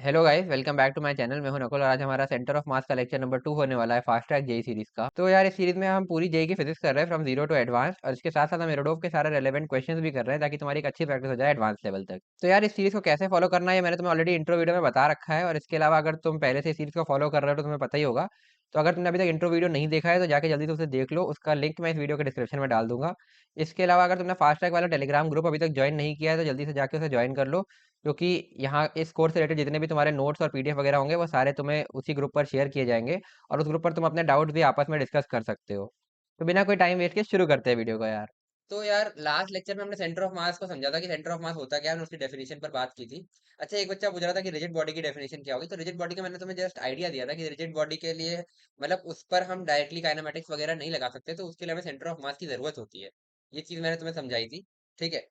Hello guys, welcome back to my channel. मैं हूं नकुल और आज हमारा सेंटर ऑफ मास का लेक्चर नंबर 2 होने वाला है फास्ट ट्रैक जेई सीरीज का। तो यार इस सीरीज में हम पूरी जेई की फिजिक्स कर रहे हैं फ्रॉम जीरो टू एडवांस, और इसके साथ साथ हम एरोडोव के सारे रेलेवेंट क्वेश्चंस भी कर रहे हैं ताकि तुम्हारी एक अच्छी प्रैक्टिस हो जाए एडवांस लेवल तक। तो यार इस सीरीज को कैसे फॉलो करना है ये मैंने तुम्हें ऑलरेडी इंट्रो वीडियो में बता रखा है, और इसके अलावा अगर तुम पहले से इस सीरीज को फॉलो कर रहे हो तो तुम्हें पता ही होगा। तो अगर तुमने अभी तक इंट्रो वीडियो नहीं देखा है तो जाके जल्दी से उसे देख लो, उसका लिंक मैं इस वीडियो के डिस्क्रिप्शन में डाल दूंगा। इसके अलावा अगर तुमने फास्ट ट्रैक वाला टेलीग्राम ग्रुप अभी तक ज्वाइन नहीं किया है तो जल्दी से जाके उसे ज्वाइन कर लो, क्योंकि यहाँ इस कोर्स से रिलेटेड जितने भी तुम्हारे नोट्स और पीडीएफ वगैरह होंगे वो सारे तुम्हें उसी ग्रुप पर शेयर किए जाएंगे, और उस ग्रुप पर तुम अपने डाउट्स भी आपस में डिस्कस कर सकते हो। तो बिना कोई टाइम वेस्ट के शुरू करते हैं वीडियो को यार। तो यार लास्ट लेक्चर में हमने सेंटर ऑफ मास को समझा था कि सेंटर ऑफ मास होता क्या है, उसकी डेफिनेशन पर बात की थी। अच्छा, एक बच्चा पूछ रहा था कि रिजिड बॉडी की डेफिनेशन क्या होगी। तो रिजिड बॉडी का मैंने तुम्हें जस्ट आइडिया दिया था कि रिजिड बॉडी के लिए मतलब उस पर हम डायरेक्टली काइनेमेटिक्स वगैरह नहीं लगा सकते, तो उसके लिए हमें सेंटर ऑफ मास की जरूरत होती है। ये चीज मैंने तुम्हें समझाई थी। ठीक है।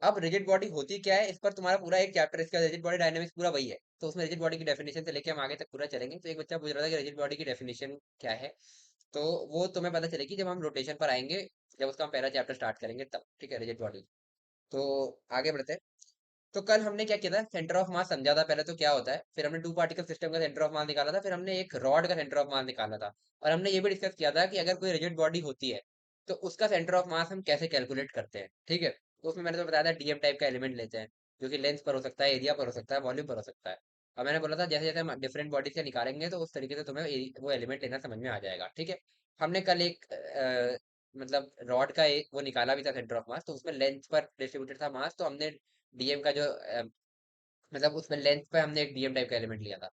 अब रिजिड बॉडी होती क्या है, इस पर तुम्हारा पूरा एक चैप्टर, इसका रिजिड बॉडी डायनेमिक्स पूरा वही है, तो उसमें रिजिड बॉडी की डेफिनेशन से लेके हम आगे तक पूरा चलेंगे। तो एक बच्चा पूछ रहा था कि रिजिड बॉडी की डेफिनेशन क्या है। तो वो तुम्हें पता चलेगी जब हम रोटेशन पर आएंगे, जब उसका हम पहला चैप्टर स्टार्ट करेंगे तब। ठीक है, रिजिड बॉडी। तो आगे बढ़ते हैं। तो कल हमने क्या किया था, सेंटर ऑफ मास समझा था पहले तो क्या होता है, फिर हमने टू पार्टिकल सिस्टम का सेंटर ऑफ मास निकाला था, फिर हमने एक रॉड का सेंटर ऑफ मास निकाला था, और हमने ये भी डिस्कस किया था कि अगर कोई रिजिड बॉडी होती है तो उसका सेंटर ऑफ मास हम कैसे कैलकुलेट करते हैं। ठीक है। तो उसमें मैंने तो बताया था डीएम टाइप का एलिमेंट लेते हैं, जो कि लेंथ पर हो सकता है, एरिया पर हो सकता है, वॉल्यूम पर हो सकता है। और मैंने बोला था जैसे जैसे हम डिफरेंट बॉडी से निकालेंगे तो उस तरीके से तुम्हें वो एलिमेंट लेना समझ में आ जाएगा। ठीक है। हमने कल एक मतलब रॉड का एक वो निकाला भी था सेंटर ऑफ मास, तो उसमें लेंथ पर डिस्ट्रीब्यूटेड था मास, तो हमने डीएम का जो मतलब उसमें लेंथ पे हमने एक डीएम टाइप का एलिमेंट लिया था।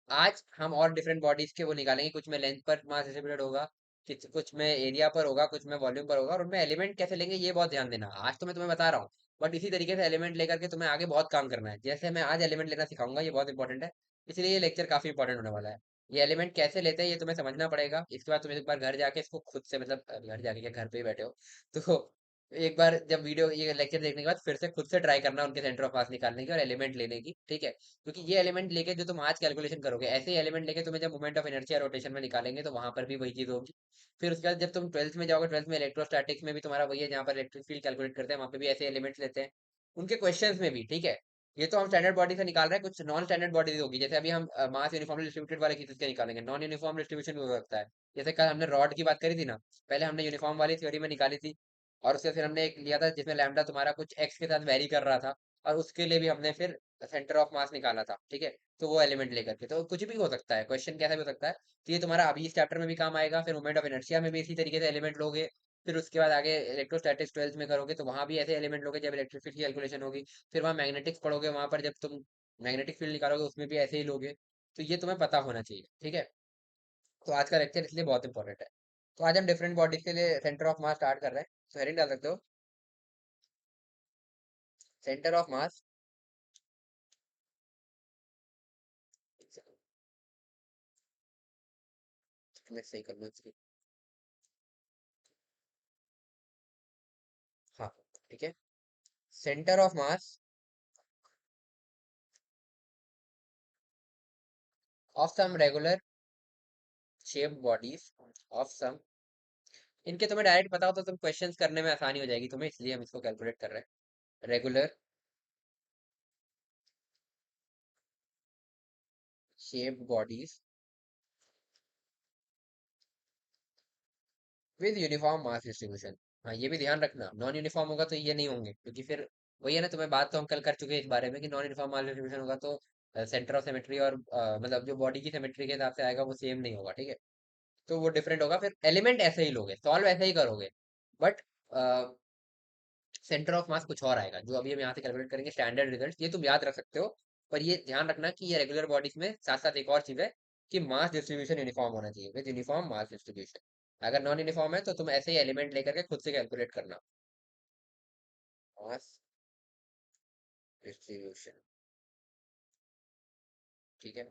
आज हम और डिफरेंट बॉडीज के वो निकालेंगे, कुछ में लेंथ पर मास डिस्ट्रीब्यूटेड होगा, कुछ में एरिया पर होगा, कुछ में वॉल्यूम पर होगा, और उनमें एलिमेंट कैसे लेंगे ये बहुत ध्यान देना। आज तो मैं तुम्हें बता रहा हूँ, बट इसी तरीके से एलिमेंट लेकर के तुम्हें आगे बहुत काम करना है। जैसे मैं आज एलिमेंट लेना सिखाऊंगा, ये बहुत इंपॉर्टेंट है, इसलिए ये लेक्चर काफी इंपॉर्टेंट होने वाला है। ये एलिमेंट कैसे लेते हैं ये तुम्हें समझना पड़ेगा। इसके बाद तुम्हें एक बार घर जाके इसको खुद से, मतलब घर जाके क्या, घर पे ही बैठे हो तो एक बार जब वीडियो ये लेक्चर देखने के बाद फिर से खुद से ट्राई करना उनके सेंटर ऑफ मास निकालने की और एलिमेंट लेने की। ठीक है। क्योंकि ये एलिमेंट लेके जो तुम आज कैलकुलेशन करोगे, ऐसे ही एलिमेंट लेके तुम्हें जब मोमेंट ऑफ इनर्शिया रोटेशन में निकालेंगे तो वहां पर भी वही चीज होगी। फिर उसके बाद जब तुम ट्वेल्थ में जाओगे, ट्वेल्थ में इलेक्ट्रोस्टैटिक्स में भी तुम्हारा वही है, जहाँ पर इलेक्ट्रिक फील्ड कैलकुलेट करते हैं वहां पे भी ऐसे एलिमेंट्स लेते हैं उनके क्वेश्चंस में भी। ठीक है। ये तो हम स्टैंडर्ड बॉडी से निकाल रहे हैं, कुछ नॉन स्टैंडर्ड बॉडीज होगी, जैसे अभी हम मास यूनिफॉर्मली डिस्ट्रीब्यूटेड वाले केसेस के निकालेंगे, नॉन यूनिफॉर्म डिस्ट्रीब्यूशन भी हो सकता है। जैसे कल हमने रॉड की बात करी थी ना, पहले हमने यूनिफॉर्म वाली थ्योरी में निकाली थी, और उससे फिर हमने एक लिया था जिसमें लैम्डा तुम्हारा कुछ एक्स के साथ वेरी कर रहा था, और उसके लिए भी हमने फिर सेंटर ऑफ मास निकाला था। ठीक है। तो वो एलिमेंट लेकर के तो कुछ भी हो सकता है, क्वेश्चन कैसा भी हो सकता है। तो ये तुम्हारा अभी इस चैप्टर में भी काम आएगा, फिर मोमेंट ऑफ इनर्शिया में भी इसी तरीके से एलिमेंट लोगे। फिर उसके बाद आगे इलेक्ट्रोस्टैटिक्स ट्वेल्थ में करोगे तो वहां भी ऐसे एलिमेंट लोगे जब इलेक्ट्रिक फील्ड की कैलकुलेशन होगी। फिर वहां मैग्नेटिक्स पढ़ोगे, वहां पर जब तुम मैग्नेटिक फील्ड निकालोगे उसमें भी ऐसे ही लोगे। तो ये तुम्हें पता होना चाहिए। ठीक है। तो आज का लेक्चर इसलिए बहुत इंपॉर्टेंट है। तो आज हम डिफरेंट बॉडीज के लिए सेंटर ऑफ मास स्टार्ट कर रहे हैं। तो हेडिंग डाल सकते हो, सेंटर ऑफ मास। मैं सही कर लूँ इसकी। हाँ। ठीक है। Centre of mass of some regular shape bodies of some, इनके तुम्हें डायरेक्ट पता हो तो तुम क्वेश्चंस करने में आसानी हो जाएगी तुम्हें, इसलिए हम इसको कैलकुलेट कर रहे हैं। Regular shape bodies with uniform mass distribution. हाँ, ये भी ध्यान रखना, नॉन यूनिफॉर्म होगा तो ये नहीं होंगे, क्योंकि फिर वही है ना, तुम्हें बात तो हम कल कर चुके हैं इस बारे में कि नॉन यूनिफॉर्म मास डिस्ट्रीब्यूशन होगा तो सेंटर ऑफ सिमेट्री और मतलब जो बॉडी की सिमेट्री के हिसाब से आएगा वो सेम नहीं होगा। ठीक है। तो वो डिफरेंट होगा, फिर एलिमेंट ऐसे ही लोगे, सॉल्व ऐसे ही करोगे, बट सेंटर ऑफ मास कुछ और आएगा जो अभी हम यहाँ से कैलकुलेट करेंगे। स्टैंडर्ड रिजल्ट ये तुम याद रख सकते हो, पर ये ध्यान रखना कि ये रेगुलर बॉडीज में साथ साथ एक और चीज है कि मास डिस्ट्रीब्यूशन यूनिफॉर्म होना चाहिए, विद यूनिफॉर्म मास डिस्ट्रीब्यूशन। अगर नॉन यूनिफॉर्म है तो तुम ऐसे ही एलिमेंट लेकर के खुद से कैलकुलेट करना, मास डिस्ट्रीब्यूशन। ठीक है।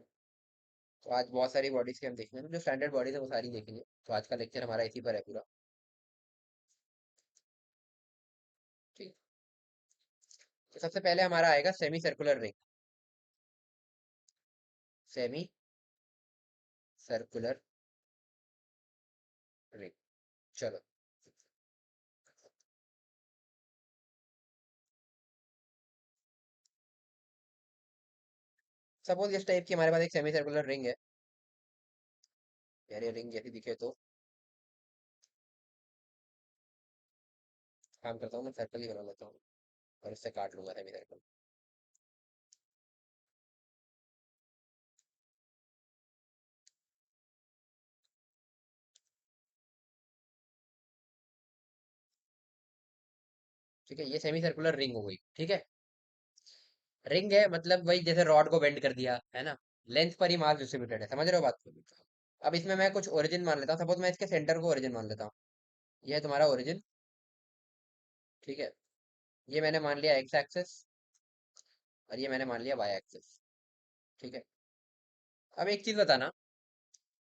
तो आज बहुत सारी बॉडीज के हम देखेंगे, जो स्टैंडर्ड बॉडीज है वो सारी देखेंगे। तो आज का लेक्चर हमारा इसी पर है पूरा। ठीक। तो सबसे पहले हमारा आएगा semi circular ring. Semi circular ring. चलो, सपोज इस टाइप की हमारे पास एक सेमी सर्कुलर रिंग है। यार ये रिंग जैसी दिखे तो काम करता हूँ, मैं सर्कल ही बना लेता हूँ और इससे काट लूंगा सेमी सर्कल। ठीक है, ये सेमी सर्कुलर रिंग हो गई। ठीक है, रिंग है मतलब वही जैसे रॉड को बेंड कर दिया है ना, लेंथ पर ही मास डिस्ट्रीब्यूटेड है, समझ रहे हो बात को। अब इसमें मैं कुछ ओरिजिन मान लेता हूँ, सपोज मैं इसके सेंटर को ओरिजिन मान लेता हूँ। ये है तुम्हारा ओरिजिन। ठीक है, ये मैंने मान लिया एक्स एक्सेस और ये मैंने मान लिया वाई एक्सेस। ठीक है, अब एक चीज बताना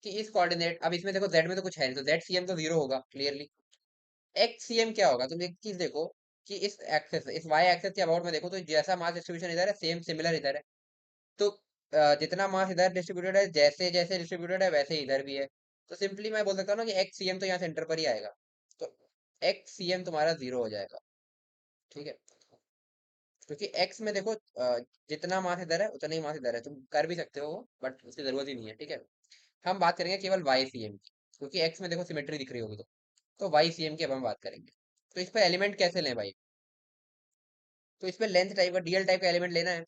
कि इस कोऑर्डिनेट, अब इसमें देखो जेड में तो कुछ है नहीं, तो जेड सी एम तो जीरो होगा क्लियरली। एक्स सी एम क्या होगा, तुम एक चीज देखो कि इस एक्सेस इस वाई एक्सेस के अबाउट में देखो, तो जैसा मास डिस्ट्रीब्यूशन इधर है सेम सिमिलर इधर है। तो जितना मास इधर डिस्ट्रीब्यूटेड है, जैसे जैसे डिस्ट्रीब्यूटेड है वैसे ही इधर भी है। तो सिंपली मैं बोल सकता हूँ ना कि एक्स सी एम तो यहाँ सेंटर पर ही आएगा। तो एक्स सी एम तुम्हारा जीरो हो जाएगा। ठीक है, क्योंकि एक्स में देखो जितना मास इधर है उतना ही मास इधर है, तुम कर भी सकते हो बट उसकी जरूरत ही नहीं है। ठीक है, हम बात करेंगे केवल वाई सी एम की, क्योंकि एक्स में देखो सिमेट्री दिख रही होगी तो वाई सी एम की अब हम बात करेंगे। तो इस पे एलिमेंट कैसे लें भाई, तो इस पे लेंथ टाइप का डीएल टाइप का एलिमेंट लेना है।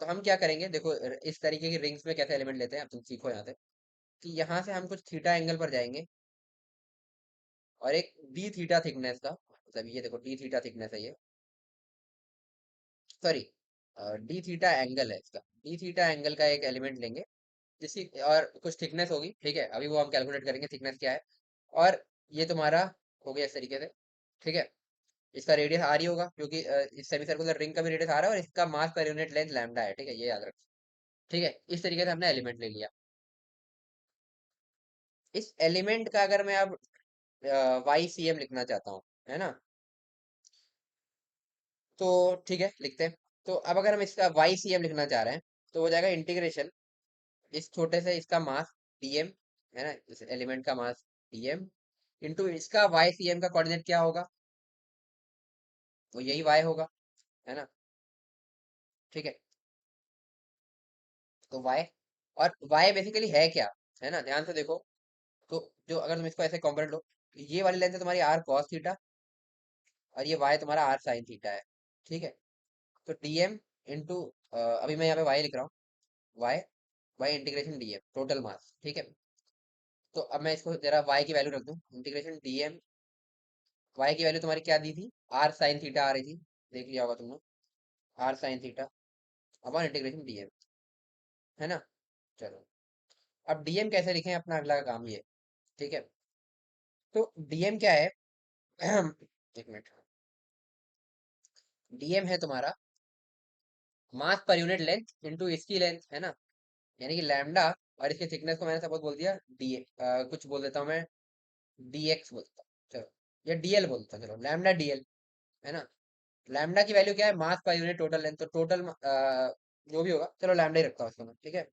तो हम क्या करेंगे देखो, इस तरीके की रिंग्स में कैसे एलिमेंट लेते हैं अब तुम सीखो यहाँ से। कि यहाँ से हम कुछ थीटा एंगल पर जाएंगे और एक डी थीटा थिकनेस का, मतलब ये देखो डी थीटा थिकनेस है ये, सॉरी डी थीटा एंगल है इसका, डी थीटा एंगल का एक एलिमेंट लेंगे जिसकी और कुछ थिकनेस होगी। ठीक है, अभी वो हम कैलकुलेट करेंगे थिकनेस क्या है। और ये तुम्हारा हो गया इस तरीके से। ठीक है, इसका रेडियस आर ही होगा क्योंकि इस सेमी सर्कुलर रिंग का भी रेडियस आ रहा है और इसका मास पर यूनिट लेंथ लैम्डा है। ठीक है, ये याद रखो। ठीक है, इस तरीके से हमने एलिमेंट ले लिया। इस एलिमेंट का अगर मैं अब वाई सी एम लिखना चाहता हूँ, है ना, तो ठीक है लिखते हैं। तो अब अगर हम इसका वाई सी एम लिखना चाह रहे हैं तो हो जाएगा इंटीग्रेशन इस छोटे से इसका मास dm, है ना, इस एलिमेंट का मास dm इंटू इसका वाई सी एम का कोऑर्डिनेट क्या होगा, वो यही y होगा, है ना। ठीक है, तो y, और y बेसिकली है क्या, है ना, ध्यान से देखो। तो जो अगर तुम इसको ऐसे कॉम्पोनेंट लो, तो ये वाली लेंथ है तुम्हारी r cos थीटा और ये y तुम्हारा r sin थीटा है। ठीक है, तो dm इंटू अभी मैं यहाँ पे y लिख रहा हूँ, y y integration dm total mass. ठीक है, तो अब मैं इसको जरा y की वैल्यू रख दूं, इंटीग्रेशन dm, y की वैल्यू तुम्हारी क्या दी थी, r sin थीटा आ रही थी, देख लिया होगा तुमने, r sin theta upon integration dm, है ना। चलो, अब dm कैसे लिखें, अपना अगला काम ये। ठीक है, तो dm क्या है एक मिनट, dm है तुम्हारा मास पर यूनिट लेंथ इनटू इसकी लेंथ, है ना, यानी कि लैम्डा, और इसकी थिकनेस को मैंने सपोज बोल दिया डी, कुछ बोल देता हूँ मैं, dx बोलता हूँ, चलो, या dl बोलता हूँ, चलो लैम्डा dl, है ना। लैम्डा की वैल्यू क्या है, मास पर यूनिट टोटल लेंथ, तो टोटल जो भी होगा, चलो लैम्डा ही रखता हूँ इसको मैं। ठीक है,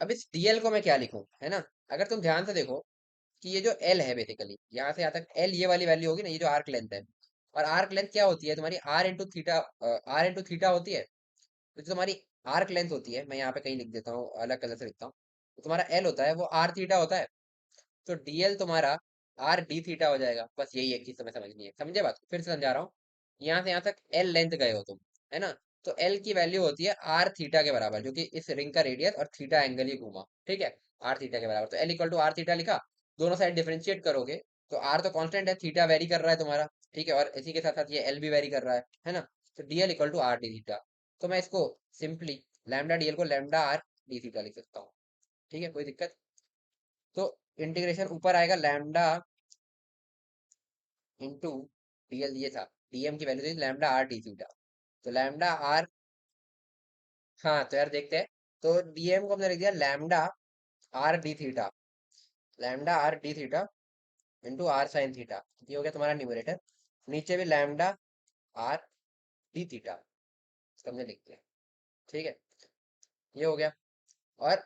अब इस dl को मैं क्या लिखूं, है ना। अगर तुम ध्यान से देखो कि ये जो l है बेसिकली यहाँ से यहाँ तक l, ये वाली वैल्यू होगी ना, ये जो आर्क लेंथ है, और आर्क लेंथ क्या होती है तुम्हारी, r into theta, r into theta होती है। तो जो तुम्हारी आर्क लेंथ होती है, मैं यहाँ पे कहीं लिख देता हूँ, अलग कलर से लिखता हूँ, तो तुम्हारा l होता है वो r थीटा होता है। तो dl तुम्हारा r d थीटा हो जाएगा, बस यही एक चीज तुम्हें समझनी है, समझे बात, फिर से समझा रहा हूँ। यहाँ से यहाँ तक l लेंथ गए हो तुम, है ना, तो l की वैल्यू होती है r थीटा के बराबर, जो कि इस रिंग का रेडियस और थीटा एंगल ही घूमा। ठीक है, r थीटा के बराबर, तो l equal to r theta लिखा, दोनों साइड डिफरेंशिएट करोगे तो r तो कांस्टेंट है, थीटा वेरी कर रहा है तुम्हारा। ठीक है, और इसी के साथ साथ ये l भी वेरी कर रहा है ना। तो dl equal to r d theta, तो मैं इसको सिंपली लैम्डा dl को लैम्डा r d थीटा लिख सकता हूँ। ठीक है, कोई दिक्कत, तो इंटीग्रेशन ऊपर आएगा लैम्डा इंटू dl, ये था dm की वैल्यू थी लैम्डा r d थीटा, तो लैम्डा r, हाँ तो यार देखते हैं, तो dm को हमने लिख दिया lambda r d theta, lambda r d theta into r sin theta, ये हो गया तुम्हारा न्यूमरेटर। नीचे भी लैम्डा r d थीटा, इसको हमने लिख दिया। ठीक है, ये हो गया। और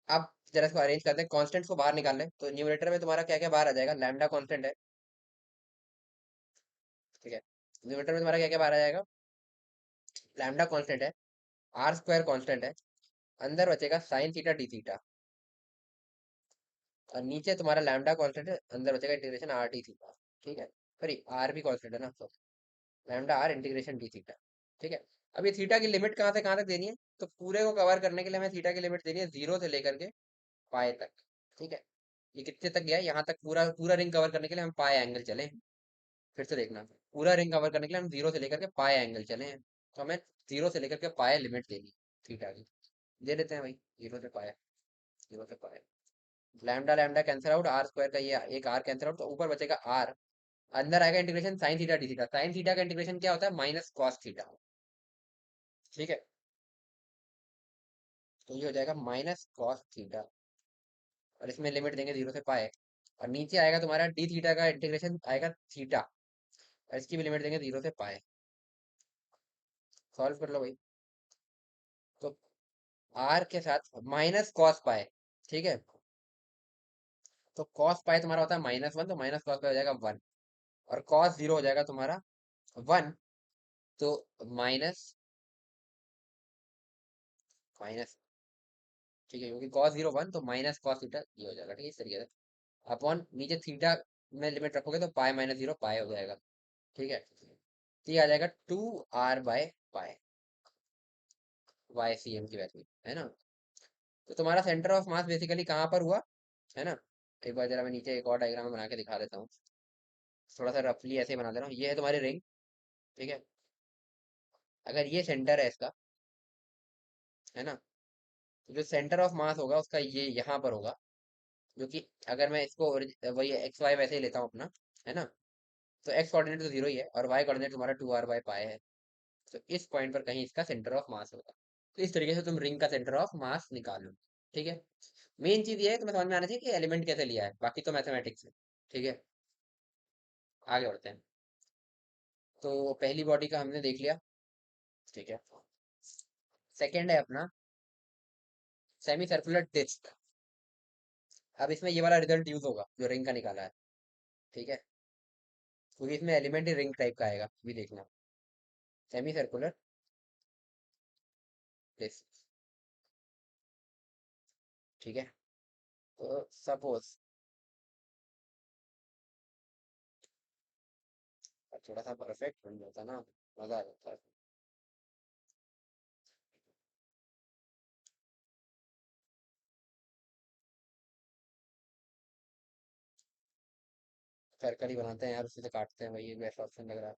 अब जरा इसको अरेंज करते हैं, कॉन्स्टेंट्स को बाहर निकाल लें, तो न्यूमरेटर में तुम्हारा क्या क्या बाहर आ जाएगा, लैम्डा कॉन्स्टेंट है। ठीक है, न्यूमरेटर में तुम्हारा क्या क्या बाहर आ जाएगा, लैम्डा कॉन्स्टेंट है, आर स्क्वायर कांस्टेंट है, अंदर बचेगा साइन थीटा डी थीटा, और नीचे तुम्हारा लैम्डा कांस्टेंट है, अंदर बचेगा इंटीग्रेशन आर डी थीटा। ठीक है, सॉरी आर भी कांस्टेंट है ना, तो lambda R integration D theta. ठीक है, अब ये थीटा की लिमिट कहाँ से कहाँ तक देनी है, तो पूरे को कवर करने के लिए हमें थीटा की लिमिट देनी है जीरो से लेकर के पाए तक। ठीक है, ये कितने तक गया है, यहाँ तक पूरा पूरा रिंग कवर करने के लिए हम पाए एंगल चले। फिर से देखना, पूरा रिंग कवर करने के लिए हम जीरो से लेकर के पाए एंगल चले हैं, तो हमें जीरो से लेकर के पाए लिमिट देनी थीटा की। दे देते हैं भाई, जीरो से पाए, जीरो से pi, lambda lambda cancel out, R square का ये एक आर कैंसिल आउट, तो ऊपर बचेगा आर, अंदर आएगा integration sign theta D theta. Sine theta का इंटीग्रेशन क्या होता है, माइनस कॉस थीटा। ठीक है, तो ये हो जाएगा माइनस कॉस थीटा, और इसमें लिमिट देंगे जीरो से पाए, और नीचे आएगा तुम्हारा डी थीटा का इंटीग्रेशन आएगा थीटा, और इसकी भी लिमिट देंगे जीरो से पाए। सॉल्व कर लो भाई, तो आर के साथ माइनस कॉस पाए। ठीक है, तो कॉस पाए तुम्हारा होता है माइनस वन, तो माइनस कॉस पाए हो जाएगा वन, और कॉस जीरो हो जाएगा तुम्हारा वन, तो माइनस माइनस, ठीक है, क्योंकि कॉस जीरो वन, तो माइनस कॉस थीटा ये हो जाएगा। ठीक है, इस तरीके से अपॉन नीचे थीटा में लिमिट रखोगे तो पाए माइनस जीरो पाए हो जाएगा। ठीक है, तो ये आ जाएगा two R by pi, Y C M की वैल्यू है ना। तो तुम्हारा सेंटर ऑफ मास बेसिकली कहाँ पर हुआ, है ना। एक बार जरा मैं नीचे एक और डायग्राम बना के दिखा देता हूँ, थोड़ा सा रफली ऐसे ही बना दे रहा हूँ। ये है तुम्हारी रिंग, ठीक है, अगर ये सेंटर है इसका, है ना, तो जो सेंटर ऑफ मास होगा उसका ये यहाँ पर होगा, जो कि अगर मैं इसको वही एक्स वाई वैसे ही लेता हूँ अपना, है ना, तो एक्स कोऑर्डिनेट तो जीरो ही है, और वाई कोऑर्डिनेट तुम्हारा टू आर बाई पाए है, तो इस पॉइंट पर कहीं इसका सेंटर ऑफ मास होगा। तो इस तरीके से तुम रिंग का सेंटर ऑफ मास निकालो। ठीक है, मेन चीज ये है तुम्हें समझ में आना चाहिए कि एलिमेंट कैसे लिया है, बाकी तो मैथमेटिक्स है। ठीक है, आगे बढ़ते हैं। तो पहली बॉडी का हमने देख लिया। ठीक है, सेकेंड है अपना सेमी सर्कुलर डिस्क। अब इसमें ये वाला रिजल्ट यूज होगा जो रिंग का निकाला है। ठीक है, क्योंकि इसमें एलिमेंट ही रिंग टाइप का आएगा, भी देखना, सेमी सर्कुलर डिस्क। ठीक है, तो सपोज थोड़ा सा परफेक्ट बन जाता ना, मजा आ जाता है। सर्कल ही बनाते हैं यार, उसी से काटते हैं भाई, ये बेस्ट ऑप्शन लग रहा है।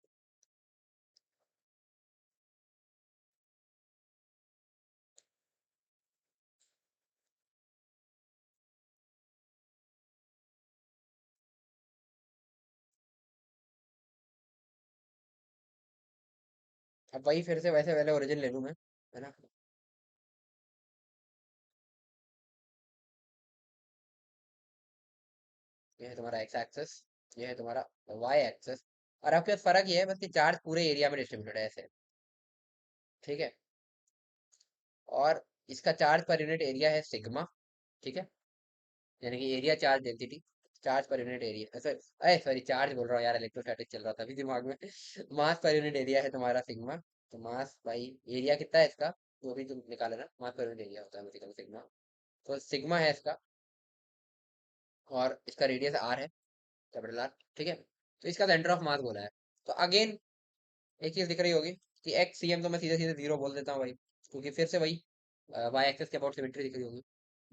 अब वही फिर से वैसे वाले ओरिजिन ले लूं मैं, है ना। ये है तुम्हारा एक्स एक्सेस, ये है तुम्हारा वाई एक्सेस, और आपके पास फर्क ये है बस कि चार्ज पूरे एरिया में डिस्ट्रीब्यूटेड है ऐसे। ठीक है, और इसका चार्ज पर यूनिट एरिया है सिग्मा। ठीक है, यानी कि area charge density, charge per unit area, sorry sorry charge बोल रहा हूँ यार, इलेक्ट्रोस्टैटिक चल रहा था अभी दिमाग में। मास पर यूनिट एरिया है तुम्हारा सिग्मा, तो मास भाई एरिया कितना है इसका, वो भी तुम निकाले ना, मास पर यूनिट एरिया होता है बेसिकली सिग्मा, तो सिग्मा है इसका, और इसका रेडियस आर है, कैपिटल आर। ठीक है, तो इसका सेंटर ऑफ मास बोला है। तो अगेन एक चीज दिख रही होगी कि एक्स सी एम, तो मैं सीधे सीधे जीरो बोल देता हूँ भाई, क्योंकि फिर से वही वाई एक्सेस के अबाउट सिमेट्री दिख रही होगी।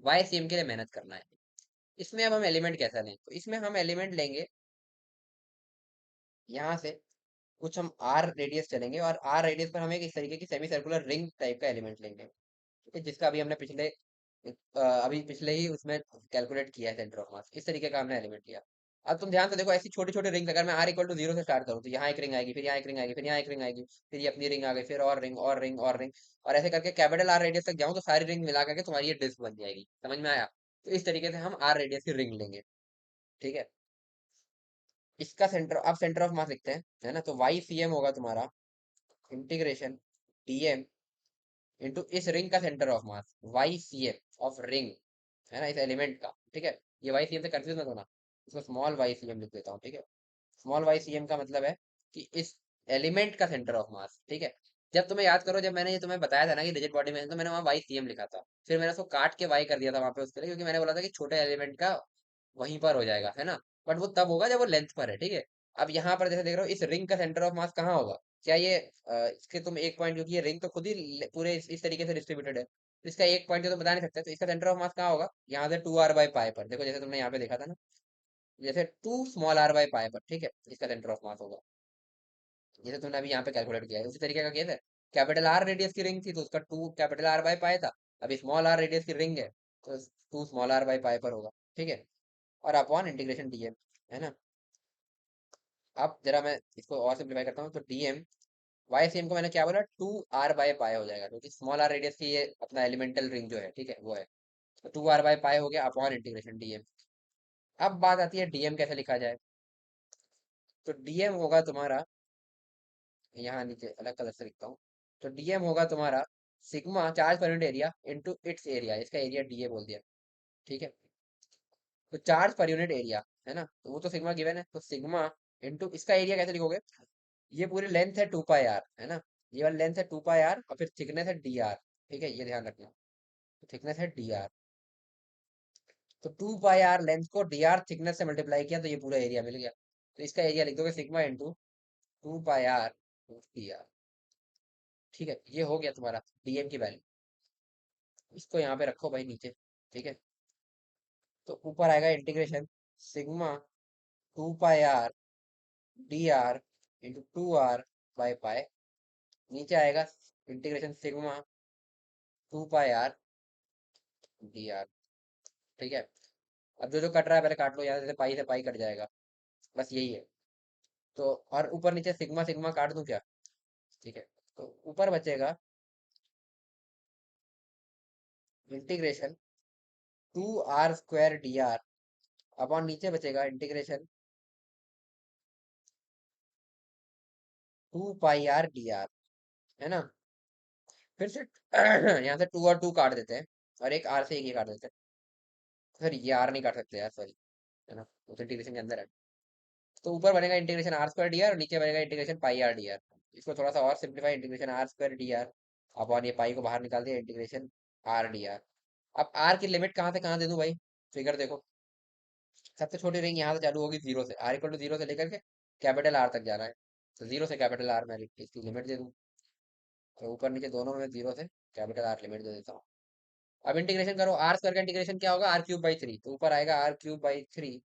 वाई सी एम के लिए मेहनत करना है। इसमें अब हम एलिमेंट कैसा लें, तो इसमें हम एलिमेंट लेंगे यहाँ से, कुछ हम आर रेडियस चलेंगे, और आर रेडियस पर हम एक इस तरीके की सेमी सर्कुलर रिंग टाइप का एलिमेंट लेंगे। ठीक है, जिसका अभी हमने अभी पिछले ही उसमें कैलकुलेट किया है सेंटर ऑफ मास, इस तरीके का हमने एलिमेंट लिया। अब तुम ध्यान से देखो, ऐसी छोटी छोटी रिंग्स, अगर मैं आर इक्वल टू जीरो से स्टार्ट करूँ, तो यहाँ एक रिंग आएगी, फिर यहाँ एक रिंग आएगी, फिर यहाँ एक रिंग आएगी, फिर ये अपनी रिंग आ गई, फिर और रिंग और रिंग और रिंग, और ऐसे करके कैपिटल आर रेडियस तक जाऊँ तो सारी रिंग मिला करके तुम्हारी ये डिस्क बन जाएगी। समझ में आया, तो इस तरीके से हम आर रेडियस की रिंग लेंगे। ठीक है, इसका सेंटर, अब सेंटर ऑफ मास लिखते हैं, है ना, तो वाई सी एम होगा तुम्हारा इंटीग्रेशन डी एम इंटू इस रिंग का centre of mass Y C M of ring, है ना, इस एलिमेंट का। ठीक है, ये वाई सी एम से कंफ्यूज मत होना, इसको स्मॉल वाई सी एम लिख देता हूँ। ठीक है, स्मॉल वाई सी एम का मतलब है कि इस एलिमेंट का सेंटर ऑफ मास। ठीक है, जब तुम्हें याद करो, जब मैंने ये तुम्हें बताया था ना कि रिजिड बॉडी में है, तो मैंने वहाँ वाई सी एम लिखा था। फिर मैंने उसको काट के वाई कर दिया था वहां पे उसके लिए, क्योंकि मैंने बोला था कि छोटे एलिमेंट का वहीं पर हो जाएगा, है ना। बट वो तब होगा जब वो लेंथ पर है, ठीक है। अब यहाँ पर जैसे देख रहे हो, इस रिंग का सेंटर ऑफ मास कहाँ होगा? क्या ये इसके तुम एक पॉइंट, क्योंकि ये रिंग तो खुद ही पूरे इस तरीके से डिस्ट्रीब्यूटेड है, तो इसका एक पॉइंट तो तुम बता नहीं सकते, तो इसका सेंटर ऑफ मास कहाँ होगा? यहाँ से 2r/π पर, देखो जैसे तुमने यहाँ पे देखा था ना, जैसे 2r/π पर, ठीक है, इसका सेंटर ऑफ मास होगा। जैसे तुमने अभी यहाँ पे कैलकुलेट किया है, उसी तरीके का केस है। कैपिटल आर रेडियस की रिंग थी, तो उसका 2 कैपिटल R/π था। अभी स्मॉल आर रेडियस की रिंग है, तो 2 स्मॉल r/π पर होगा, ठीक है। और अपॉन इंटीग्रेशन डीएम, है ना। अब जरा मैं इसको और सिंप्लीफाई करता हूँ, तो डीएम वाई सी एम को मैंने क्या बोला, 2r/π हो जाएगा, क्योंकि स्मॉल आर रेडियस की ये अपना एलिमेंटल रिंग जो है, ठीक है, वो है। तो 2r/π हो गया अपॉन इंटीग्रेशन डीएम। अब बात आती है डीएम कैसे लिखा जाए। तो डीएम होगा तुम्हारा, यहाँ नीचे अलग कलर से लिखता हूँ। तो डीएम होगा तुम्हारा sigma charge per unit area into its area, इसका एरिया डीए बोल दिया, ठीक है। तो चार्ज पर यूनिट एरिया, है ना, तो वो तो सिग्मा गिवन है, तो सिग्मा इंटू इसका एरिया कैसे लिखोगे? ये पूरी लेंथ है 2πr, है ना। ये वाली लेंथ है 2πr, और फिर थिकनेस है dr, ठीक है, ये ध्यान रखना। तो थिकनेस है dr, तो 2πr लेंथ को dr थिकनेस से मल्टीप्लाई किया, तो ये पूरा एरिया मिल गया। तो इसका एरिया लिख दोगे सिग्मा इंटू 2πr dr, ठीक है। ये हो गया तुम्हारा डीएम की वैल्यू। इसको यहाँ पे रखो भाई नीचे, ठीक है। तो ऊपर आएगा integration sigma 2πr dr into 2r/π। नीचे आएगा इंटीग्रेशन सिग्मा 2πr dr, ठीक है। अब जो जो कट रहा है पहले काट लो, यहाँ से पाई से पाई कट जाएगा, बस यही है। तो और ऊपर नीचे सिग्मा सिग्मा काट दूं क्या? ठीक है। तो ऊपर बचेगा इंटीग्रेशन 2r² dr, अपॉन नीचे बचेगा इंटीग्रेशन 2πr dr, है ना। फिर से यहाँ से 2 और 2 काट देते हैं, और एक आर से एक ये काट देते हैं। सॉरी, ये आर नहीं काट सकते यार, सॉरी, है ना, वो तो इंटीग्रेशन के अंदर है। तो ऊपर बनेगा इंटीग्रेशन r² dr, और नीचे बनेगा इंटीग्रेशन πr dr। इसको थोड़ा सा और सिंप्लीफाई, इंटीग्रेशन r²dr, अपॉन ये पाई को बाहर निकाल दिया, इंटीग्रेशन r dr। अब r की लिमिट कहाँ से कहाँ दे दूं भाई? फिगर देखो, सबसे छोटी रेंज यहाँ से चालू होगी 0 से, r = 0 से लेकर के कैपिटल आर तक जाना है। तो 0 से कैपिटल आर मैं इसकी लिमिट दे दूं। तो ऊपर नीचे दोनों में 0 से कैपिटल आर लिमिट दे देता हूँ। अब इंटीग्रेशन करो, r² का इंटीग्रेशन क्या होगा, r³/3, तो ऊपर आएगा r³/3,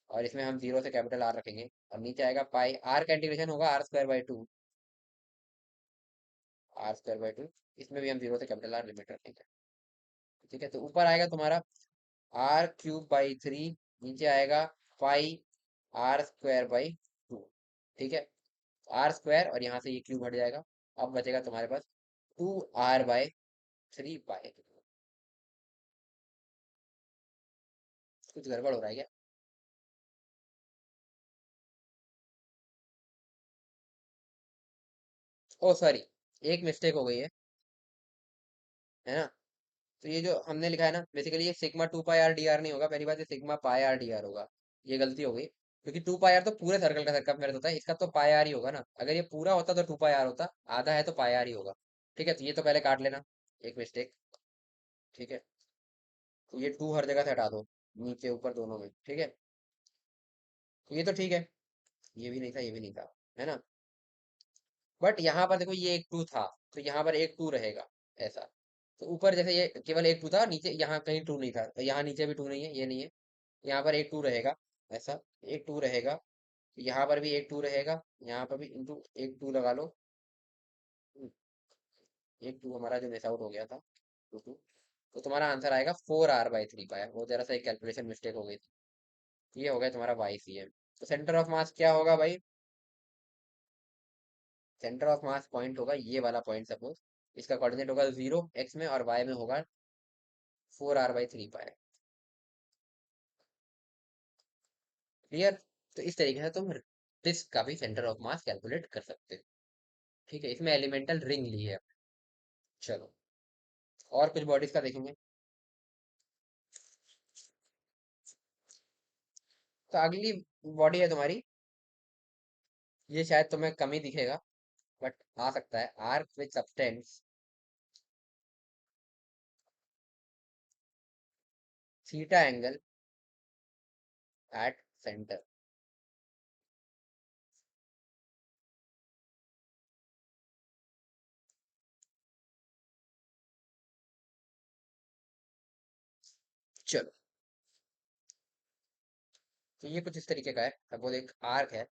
और इसमें हम 0 से कैपिटल आर रखेंगे, और नीचे आएगा पाई, आर का इंटीग्रेशन होगा r²/2, r²/2, इसमें भी हम 0 से कैपिटल आर लिमिट रखेंगे, ठीक है। तो ऊपर आएगा तुम्हारा r³/3, नीचे आएगा पाई r²/2, ठीक है। r² और यहाँ से ये क्यूब हट जाएगा। अब बचेगा तुम्हारे पास 2r/3π। कुछ गड़बड़ हो रहा है क्या? ओ सॉरी, एक मिस्टेक हो गई है ना। तो ये जो हमने लिखा है ना, बेसिकली ये सिग्मा 2πr dr नहीं होगा, पहली बात ये सिग्मा πr dr होगा। ये गलती हो गई, क्योंकि 2πr तो पूरे सर्कल का सर्कमफेरेंस होता है, इसका तो πr ही होगा ना। अगर ये पूरा होता तो 2πr होता, आधा है तो πr ही होगा, ठीक है। तो ये तो पहले काट लेना, एक मिस्टेक, ठीक है। तो ये 2 हर जगह से हटा दो, नीचे ऊपर दोनों में, ठीक है। तो ये तो ठीक है, ये भी नहीं था, ये भी नहीं था, है ना। बट यहाँ पर देखो, ये एक 2 था, तो यहाँ पर एक 2 रहेगा, ऐसा। तो ऊपर जैसे ये केवल एक 2 था, नीचे यहाँ कहीं 2 नहीं था, तो यहाँ नीचे भी 2 नहीं है, ये नहीं है, यहाँ पर एक 2 रहेगा, ऐसा। एक 2 रहेगा, यहाँ पर भी एक 2 रहेगा, यहाँ पर भी इंटू एक 2 लगा लो। एक 2 हमारा जो मिस आउट हो गया था, 2 2। तो तुम्हारा आंसर आएगा 4r/3 पाया, वो जरा सा एक कैलकुलेशन मिस्टेक हो गई थी। ये हो गया तुम्हारा वाई सी एम। तो सेंटर ऑफ मास क्या होगा भाई? सेंटर ऑफ मास पॉइंट होगा ये वाला पॉइंट, सपोज इसका कोऑर्डिनेट होगा 0 x में, और y में होगा 4r/3 पाया। क्लियर? तो इस तरीके से तुम डिस्क का भी सेंटर ऑफ मास कैलकुलेट कर सकते हो, ठीक है। इसमें एलिमेंटल रिंग ली है। चलो, और कुछ बॉडीज का देखेंगे। तो अगली बॉडी है तुम्हारी, ये शायद तुम्हें कम ही दिखेगा, बट आ सकता है arc with substance theta angle at centre. चलो, तो ये कुछ इस तरीके का है। अब वो एक आर्क है,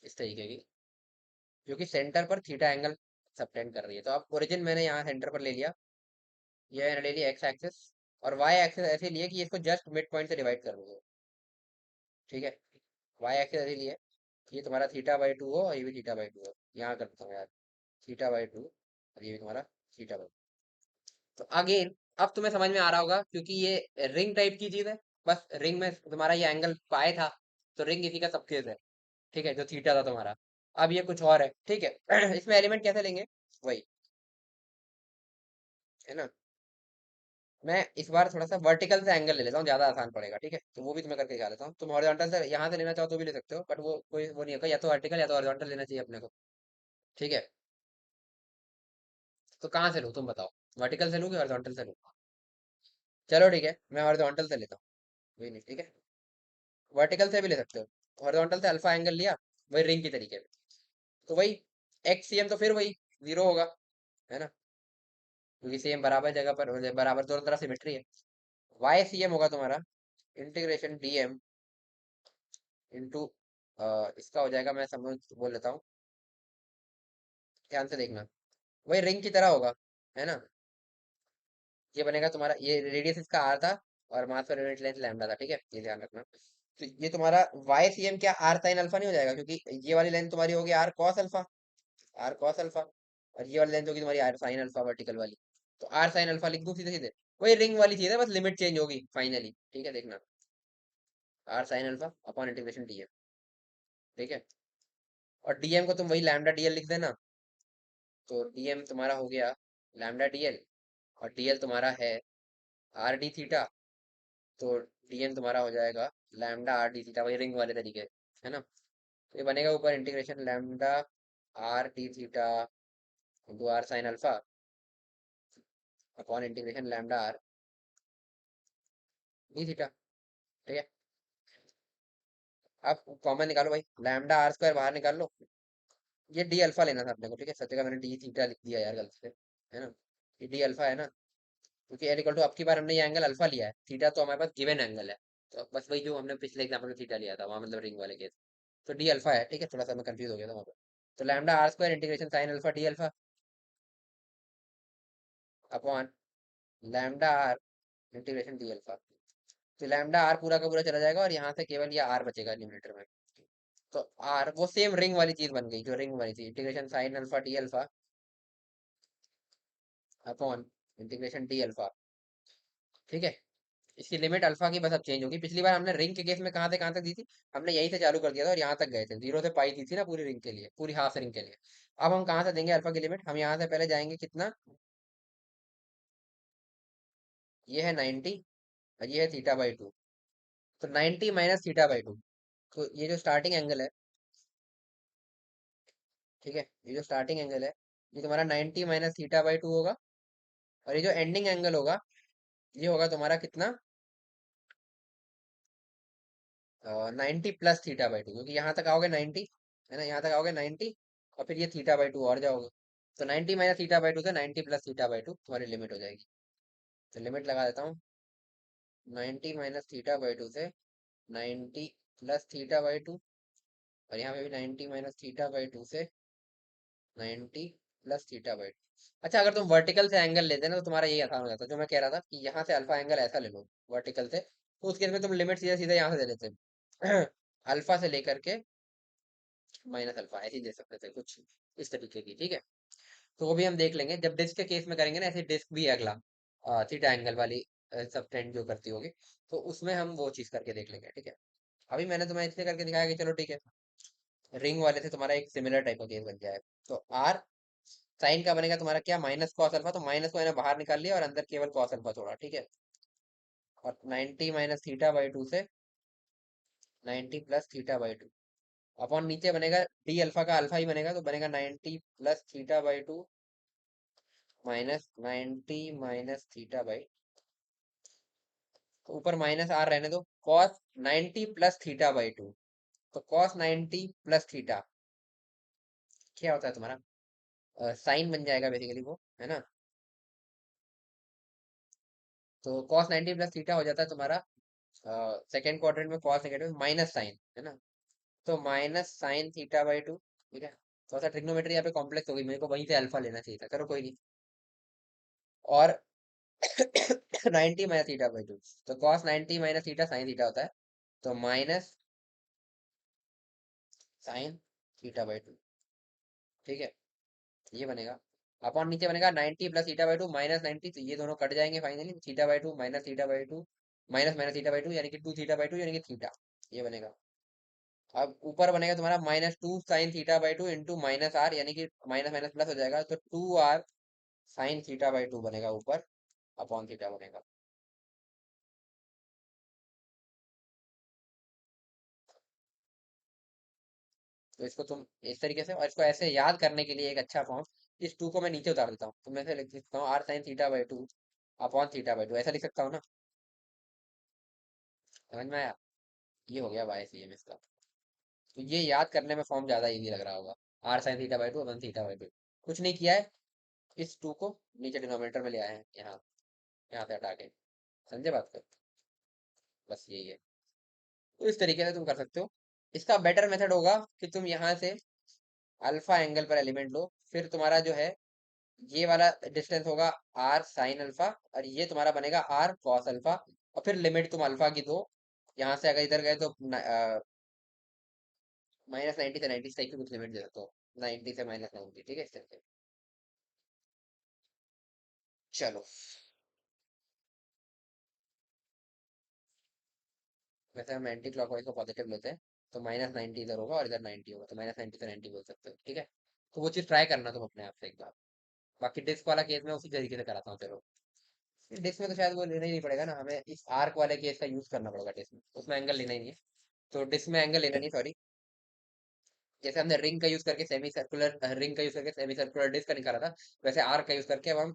इस तरीके की, जो कि सेंटर पर थीटा एंगल सबटेंड कर रही है। तो अब ओरिजिन मैंने यहाँ सेंटर पर ले लिया, ये मैंने ले लिया एक्स एक्सिस, और वाई एक्सिस ऐसे लिए कि इसको जस्ट मिड पॉइंट से डिवाइड कर दूंगा। ठीक है, वाई एक्सिस ऐसे लिए कि ये तुम्हारा थीटा बाई टू हो और ये भी थीटा बाई टू हो। यहाँ करता हूँ यार, थीटा बाई टू, और ये भी तुम्हारा थीटा बाई। तो अगेन अब तुम्हें समझ में आ रहा होगा, क्योंकि ये रिंग टाइप की चीज है। बस रिंग में तुम्हारा ये एंगल पाए था, तो रिंग इसी का सब केस है। ठीक है, जो थीटा था तुम्हारा। अब ये कुछ और है, ठीक है। इसमें एलिमेंट कैसे लेंगे, वही है ना। मैं इस बार थोड़ा सा वर्टिकल से एंगल ले लेता हूँ, ज्यादा आसान पड़ेगा। ठीक है, तो वो भी तुम्हें करके दिखा देता हूँ। तुम हॉरिजॉन्टल से यहाँ से लेना चाहो तो भी ले सकते हो, बट वो कोई वो नहीं होगा, या तो वर्टिकल या तो हॉरिजॉन्टल लेना चाहिए अपने को। ठीक है, तो कहाँ से लूँ तुम बताओ, वर्टिकल से लूँ कि हॉरिजॉन्टल से लूँ? चलो ठीक है, मैं हॉरिजॉन्टल से लेता हूँ। वही नहीं, ठीक है, वर्टिकल से भी ले सकते हो। हॉरिजॉन्टल से अल्फा एंगल लिया, वही रिंग की तरीके में। तो वही एक्स सी एम, तो फिर वही जीरो होगा, है ना, क्योंकि सेम बराबर जगह पर, बराबर दोनों तरफ सिमेट्री है। वाई सी एम होगा तुम्हारा इंटीग्रेशन डी एम इंटू, इसका हो जाएगा, मैं समझ बोल लेता हूँ, ध्यान से देखना। वही रिंग की तरह होगा, है ना। ये बनेगा तुम्हारा, ये रेडियस इसका आर था, और मास पर यूनिट लेंथ लैम्डा था। ठीक है, ये ध्यान रखना। तो ये तुम्हारा वाई सी एम क्या आर साइन अल्फा नहीं हो जाएगा, क्योंकि ये वाली लेंथ तुम्हारी होगी R cos alpha, R cos alpha, और ये वाली लेंथ होगी तुम्हारी आर साइन अल्फा वर्टिकल वाली। तो आर साइन अल्फा लिख दूं सीधे सीधे, वही रिंग वाली चीज है, बस लिमिट चेंज होगी फाइनली। ठीक है, देखना, R sine alpha upon integration D M. ठीक है, और डीएम को तुम वही लैम्डा डीएल लिख देना। तो डीएम तुम्हारा हो गया लैम्डा डीएल, और डीएल तुम्हारा है आर डी थीटा। तो डीएम तुम्हारा हो जाएगा लैम्डा आर डी थीटा, वही रिंग वाले तरीके, है ना। तो ये बनेगा ऊपर integration lambda R D theta into R sine alpha upon integration lambda R D theta. ठीक है, अब कॉमन निकालो भाई, लैम्डा आर स्क्वायर बाहर निकाल लो। ये डी अल्फा लेना था अपने को, ठीक है, सब जगह मैंने डी थीटा लिख दिया यार गलती से, है ना। ये डी अल्फा है ना, क्योंकि एल इक्वल टू अब की बार हमने ये एंगल अल्फा लिया है, थीटा तो हमारे पास गिवन एंगल है। तो बस वही जो हमने पिछले एग्जाम्पल में थीटा लिया था, वहां मतलब रिंग वाले केस। तो डी अल्फा है, ठीक है, थोड़ा सा मैं कंफ्यूज हो गया था वहां पर। तो lambda R square integration sine alpha D alpha upon lambda R integration D alpha. तो लैम्डा आर पूरा का पूरा चला जाएगा, और यहाँ से केवल ये आर बचेगा न्यूमरेटर में। तो आर वो सेम रिंग वाली चीज बन गई, जो रिंग वाली थी, integration sine alpha D alpha upon integration D alpha. ठीक है, इसकी लिमिट अल्फा की बस अब चेंज होगी। पिछली बार हमने रिंग के केस में कहाँ तक दी थी, हमने यहीं से चालू कर दिया था और यहाँ तक गए थे, जीरो से पाई दी थी ना पूरी रिंग के लिए, पूरी हाफ रिंग के लिए। अब हम कहाँ से देंगे अल्फा की लिमिट, हम यहाँ से पहले जाएंगे कितना, ये है 90, और ये है थीटा बाई टू। तो 90 माइनस थीटा बाई टू, तो ये जो स्टार्टिंग एंगल है, ठीक है, ये जो स्टार्टिंग एंगल है, ये तुम्हारा 90 माइनस थीटा बाई टू होगा, और ये जो एंडिंग एंगल होगा, ये होगा तुम्हारा कितना, 90 प्लस थीटा बाई टू, क्योंकि यहाँ तक आओगे 90, है ना, यहाँ तक आओगे 90, और फिर ये थीटा बाई टू और जाओगे। तो 90 माइनस थीटा बाई टू से 90 प्लस थीटा बाई टू तुम्हारी लिमिट हो जाएगी। तो लिमिट लगा देता हूँ, 90 माइनस थीटा बाई टू से 90 प्लस थीटा बाई टू, और यहाँ पे भी 90 माइनस थीटा बाई टू से 90 प्लस थीटा बाई टू। अच्छा, अगर तुम वर्टिकल से एंगल लेते ना, तो तुम्हारा यही आसान हो जाता, जो मैं कह रहा था कि यहाँ से अल्फा एंगल ऐसा ले लो वर्टिकल से, तो उस केस में तुम लिमिट सीधे सीधे यहाँ से दे देते अल्फा से लेकर के माइनस अल्फा ऐसे ही दे सकते थे कुछ इस तरीके की। ठीक है, तो वो भी हम देख लेंगे जब डिस्क के केस में करेंगे ना, ऐसे डिस्क भी है अगला, थीटा एंगल वाली सब टेंड जो करती होगी, तो उसमें हम वो चीज करके देख लेंगे। ठीक है, अभी मैंने तुम्हें इसलिए करके दिखाया कि चलो ठीक है, रिंग वाले से तुम्हारा एक सिमिलर टाइप का केस बन जाए। तो आर साइन का बनेगा तुम्हारा क्या, माइनस कॉस अल्फा, तो माइनस को मैंने बाहर निकाल लिया और अंदर केवल कॉस अल्फा छोड़ा। ठीक है, और 90 माइनस थीटा बाई टू से 90 + θ/2 अपॉन नीचे बनेगा डी अल्फा का अल्फा ही बनेगा, तो बनेगा 90 + θ/2 -90 - θ/, तो ऊपर माइनस आर रहने दो, cos 90 + θ/2, तो cos 90 + थीटा क्या होता है तुम्हारा, साइन बन जाएगा बेसिकली वो, है ना। तो cos 90 + थीटा हो जाता है तुम्हारा सेकेंड क्वाड्रेंट में cos नेगेटिव माइनस साइन, है ना। तो -sin θ/2, ठीक है। थोड़ा सा ट्रिग्नोमेट्री यहाँ पे कॉम्प्लेक्स हो गई, मेरे को वहीं से अल्फा लेना चाहिए था, करो कोई नहीं। और 90 - θ/2, तो cos 90 - θ sin थीटा होता है, तो माइनस sin θ/2, ठीक है। ये बनेगा, अपॉन नीचे बनेगा 90 + θ/2 -90, तो ये दोनों कट जाएंगे फाइनली, θ/2 -θ/2 माइनस माइनस θ/2 यानी कि 2θ/2 यानी कि थीटा, ये बनेगा। अब ऊपर बनेगा तुम्हारा -2 sin θ/2 इंटू माइनस आर, यानी कि माइनस माइनस प्लस हो जाएगा, तो 2r sin θ/2 बनेगा ऊपर, अपॉन थीटा बनेगा। तो इसको तुम इस तरीके से, और इसको ऐसे याद करने के लिए एक अच्छा फॉर्म, इस टू को मैं नीचे उतार देता हूँ, तो मैं ऐसे लिख सकता हूँ r sin θ/2 अपॉन θ/2, ऐसा लिख सकता हूँ ना। समझ में आया, ये हो गया y/c/m इसका। तो ये याद करने में फॉर्म ज्यादा इजी लग रहा होगा, r sin θ/2 अपॉन θ/2। कुछ नहीं किया है, इस टू को नीचे डिनोमिनेटर में ले आए हैं, यहाँ से हटा के, समझे बात कर, बस यही है। तो इस तरीके से तुम कर सकते हो। इसका बेटर मेथड होगा कि तुम यहाँ से अल्फा एंगल पर एलिमेंट लो, फिर तुम्हारा जो है ये वाला डिस्टेंस होगा आर साइन अल्फा, और ये तुम्हारा बनेगा आर कॉस अल्फा, और फिर लिमिट तुम अल्फा की दो, यहाँ से अगर इधर गए तो -90 से 90 तक की कुछ लिमिट दे सकते हो, 90 से -90, ठीक है इस तरह से। चलो, वैसे हम एंटी क्लॉकवाइज को पॉजिटिव लेते हैं, तो -90 इधर होगा और इधर 90 होगा, तो -90 से 90 बोल सकते हो, ठीक है। तो वो चीज़ ट्राई करना तुम अपने आप से एक बार। बाकी डिस्क वाला केस मैं उसी तरीके से कराता हूँ, चलो। डिस्क में तो शायद वो लेना ही नहीं पड़ेगा ना, हमें इस आर्क वाले केस का यूज करना पड़ेगा डिस्क में, उसमें एंगल लेना ही नहीं है। तो डिस्क में एंगल लेना नहीं, सॉरी। जैसे हमने रिंग का यूज करके सेमी सर्कुलर, रिंग का यूज करके सेमी सर्कुलर डिस्क का निकाला था, वैसे आर्क का यूज करके अब हम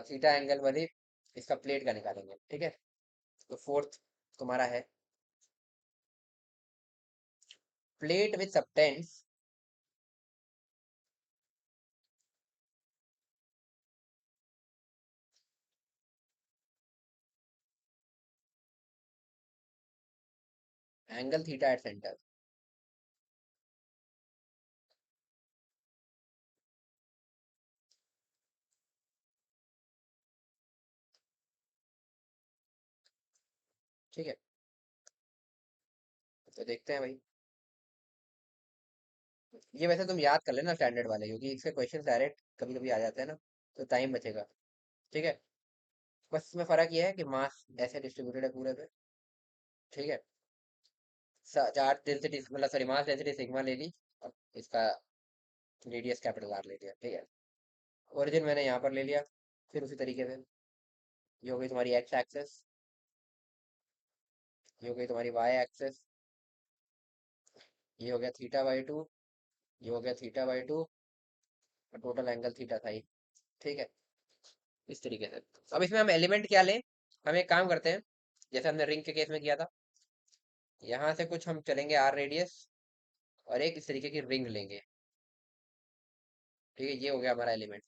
थीटा एंगल वाली इसका प्लेट का निकालेंगे, ठीक है। तो फोर्थ तुम्हारा है plate with subtends angle theta at centre, ठीक है। तो देखते हैं भाई, ये वैसे तुम याद कर लेना स्टैंडर्ड वाले, क्योंकि इसके क्वेश्चन डायरेक्ट कभी कभी आ जाते हैं ना, तो टाइम बचेगा, ठीक है। बस इसमें फर्क ये है कि मास ऐसे डिस्ट्रीब्यूटेड है पूरे पे, ठीक है। चार्ज डेंसिटी मतलब सॉरी मास डेंसिटी सिग्मा ले ली, अब इसका रेडियस कैपिटल आर ले लिया, ठीक है। ओरिजिन मैंने यहाँ पर ले लिया, फिर उसी तरीके से ये हो गई तुम्हारी एक्स एक्सेस, ये हो गई तुम्हारी वाई एक्सेस, ये हो गया θ/2, ये हो गया θ/2, और टोटल एंगल थीटा था ही, ठीक है। इस तरीके से अब इसमें हम एलिमेंट क्या लें, हम एक काम करते हैं, जैसे हमने रिंग के केस में किया था, यहाँ से कुछ हम चलेंगे आर रेडियस, और एक इस तरीके की रिंग लेंगे, ठीक है। ये हो गया हमारा एलिमेंट,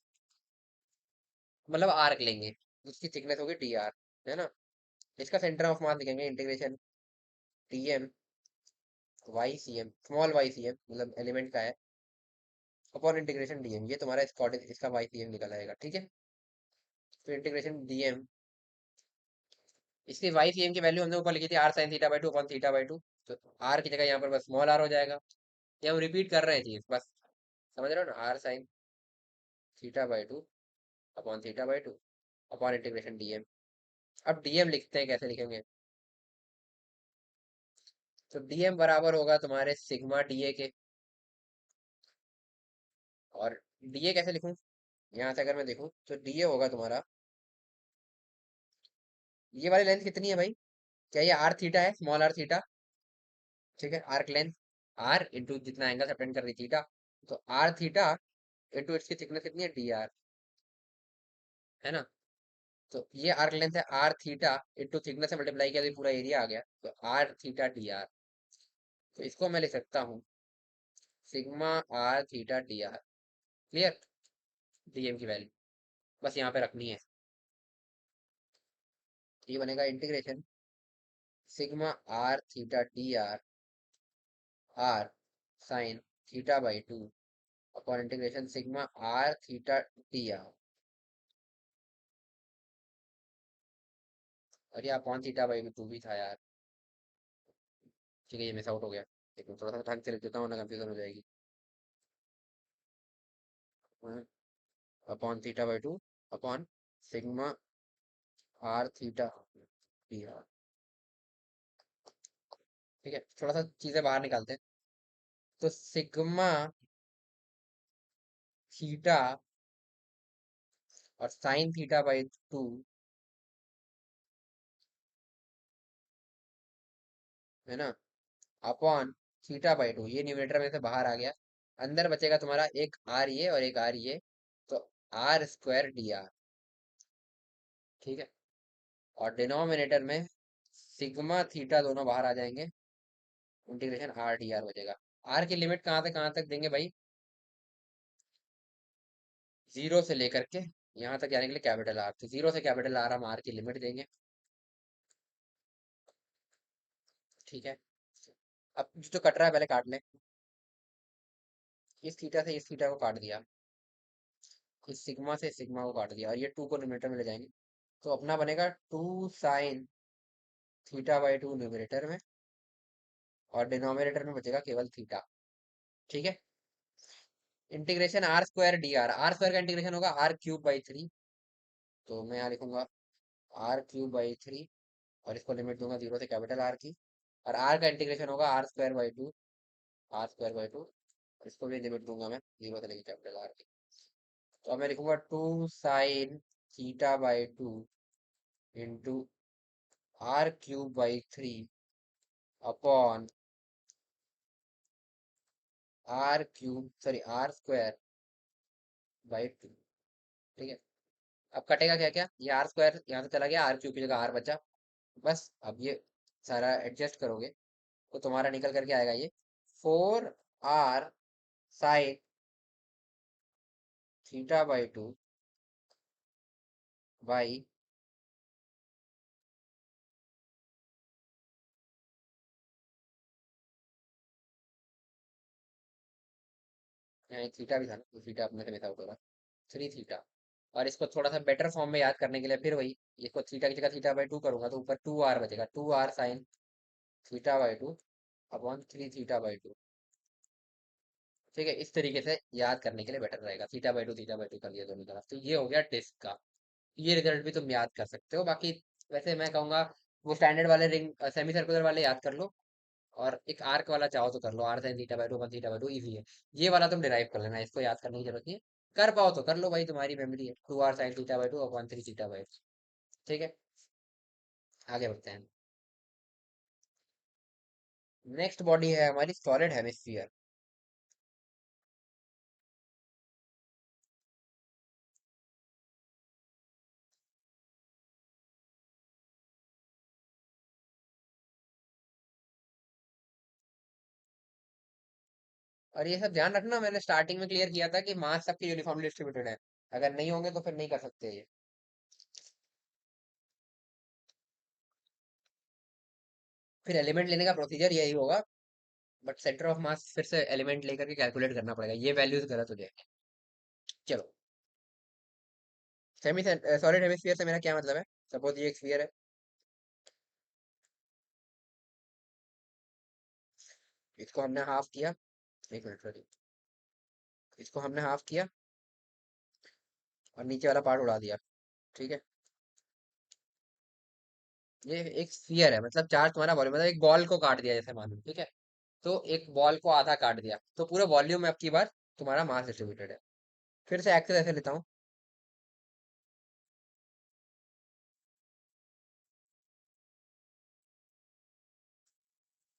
मतलब आर्क लेंगे, जिसकी थिकनेस होगी डी आर, है ना। इसका सेंटर ऑफ मास लिखेंगे इंटीग्रेशन टी एम वाई सी M, small Y C M मतलब एलिमेंट का है, अपॉन इंटीग्रेशन डी एम, ये तुम्हारा इसका वाई सी एम निकल आएगा, ठीक है। फिर इंटीग्रेशन डी एम, इसकी वाई सी एम की वैल्यू हमने ऊपर लिखी थी r sin θ/2 अपॉन θ/2, तो आर की जगह यहाँ पर बस स्मॉल आर हो जाएगा, ये हम रिपीट कर रहे हैं चीज बस, समझ रहे हो ना, r sin θ/2 upon θ/2 upon integration d m. अब डीएम लिखते हैं, कैसे लिखेंगे, तो डीएम बराबर होगा तुम्हारे सिग्मा डीए के, और डीए कैसे लिखूं, यहाँ से अगर मैं देखूं तो डीए होगा तुम्हारा, ये वाली लेंथ कितनी है भाई, क्या ये आर थीटा है, स्मॉल आर थीटा, ठीक है, आर्क लेंथ आर इंटू जितना एंगल सबटेंड कर रही थीटा, तो आर थीटा इंटू इसकी थिकनेस कितनी है डी आर, है ना। तो ये आर्क लेंथ है आर थीटा इंटू थिकनेस से मल्टीप्लाई किया तो ये पूरा एरिया आ गया, तो आर थीटा डी आर। तो इसको मैं लिख सकता हूँ sigma R theta D R. Clear, DM की वैल्यू बस यहाँ पे रखनी है। ये बनेगा integration sigma R theta D R R sine theta by two upon integration sigma R theta D R, और ये अपॉन थीटा बाई टू भी था यार। ठीक है, ये मिस आउट हो गया, लेकिन थोड़ा सा ढंग से लिख देता हूँ ना, कंफ्यूजन हो जाएगी। Upon theta by two upon sigma R theta D R. ठीक है, थोड़ा सा चीजें बाहर निकालते हैं। तो सिग्मा थीटा और साइन थीटा बाई टू, है ना, अपॉन थीटा बाई टू, ये न्यूमरेटर में से बाहर आ गया। अंदर बचेगा तुम्हारा एक आर ये और एक आर ये, तो आर स्क्वायर डी आर। ठीक है, और डिनोमिनेटर में सिग्मा थीटा दोनों बाहर आ जाएंगे, इंटीग्रेशन आर डी आर बचेगा। आर की लिमिट कहाँ से कहाँ तक देंगे भाई, जीरो से लेकर के यहाँ तक जाने के लिए कैपिटल आर, तो जीरो से कैपिटल आर हम आर की लिमिट देंगे। ठीक है, अब जो कट रहा है पहले काट ले। इस थीटा से इस थीटा को काट दिया, इस सिग्मा से सिग्मा को काट दिया, और ये टू को न्यूमरेटर में ले जाएंगे, तो अपना बनेगा two sine theta by two numerator में, और डिनोमिनेटर में बचेगा केवल थीटा। ठीक है, integration are square D R, R square का इंटीग्रेशन होगा आर क्यूब बाई थ्री, तो मैं यहाँ लिखूंगा आर क्यूब बाई थ्री, और इसको लिमिट दूंगा जीरो से कैपिटल आर की, और आर का इंटीग्रेशन होगा R square by two, R square by two, इसको भी लिमिट दूंगा मैं जीरो से लेकर कैपिटल आर की। तो अब मैं लिखूंगा two sine theta by two into R cube by three upon R cube sorry R square by two. ठीक है, अब कटेगा क्या क्या, ये आर स्क्वायर यहाँ से चला गया, आर क्यूब की जगह आर बचा। बस अब ये सारा एडजस्ट करोगे तो तुम्हारा निकल करके आएगा ये four R sine theta by two by, यहाँ एक थीटा भी था ना, तो थीटा अपने से मिस आउट होगा, थ्री थीटा। और इसको थोड़ा सा बेटर फॉर्म में याद करने के लिए फिर वही, इसको थीटा की जगह थीटा बाई टू करूंगा तो ऊपर टू आर बचेगा, two R sine theta by two upon three theta by two. ठीक है, इस तरीके से याद करने के लिए बेटर रहेगा, थीटा बाई टू कर दिया दोनों तरफ, तो ये हो गया टेस्ट का। ये रिजल्ट भी तुम याद कर सकते हो। बाकी वैसे मैं कहूंगा वो स्टैंडर्ड वाले रिंग सेमी सर्कुलर वाले याद कर लो, और एक आर्क वाला चाहो तो कर लो, R sine theta by two one theta by two easy है। ये वाला तुम डिराइव कर लेना, इसको याद करने की जरूरत नहीं है। कर पाओ तो कर लो भाई, तुम्हारी मेमोरी है, two R sine theta by two one three theta by two. ठीक है, आगे बढ़ते हैं। नेक्स्ट बॉडी है हमारी सॉलिड हेमिस्फीयर। और ये सब ध्यान रखना, मैंने स्टार्टिंग में क्लियर किया था कि मास सबके यूनिफॉर्मली डिस्ट्रीब्यूटेड है, अगर नहीं होंगे तो फिर नहीं कर सकते ये। फिर एलिमेंट लेने का प्रोसीजर यही होगा, बट सेंटर ऑफ मास फिर से एलिमेंट लेकर के कैलकुलेट करना पड़ेगा, ये वैल्यूज गलत हो जाएंगे। चलो, सेमी सॉलिड हेमिस्फीयर से मेरा क्या मतलब है, सपोज ये एक स्फीयर है, इसको हमने हाफ किया, एक मिनट सॉरी, इसको हमने हाफ किया और नीचे वाला पार्ट उड़ा दिया। ठीक है, ये एक स्फीयर है, मतलब चार्ज तुम्हारा वॉल्यूम, मतलब एक बॉल को काट दिया जैसे मानो। ठीक है, तो एक बॉल को आधा काट दिया, तो पूरा वॉल्यूम में अब की बार तुम्हारा मास डिस्ट्रीब्यूटेड है। फिर से एक्सेस ऐसे लेता हूँ,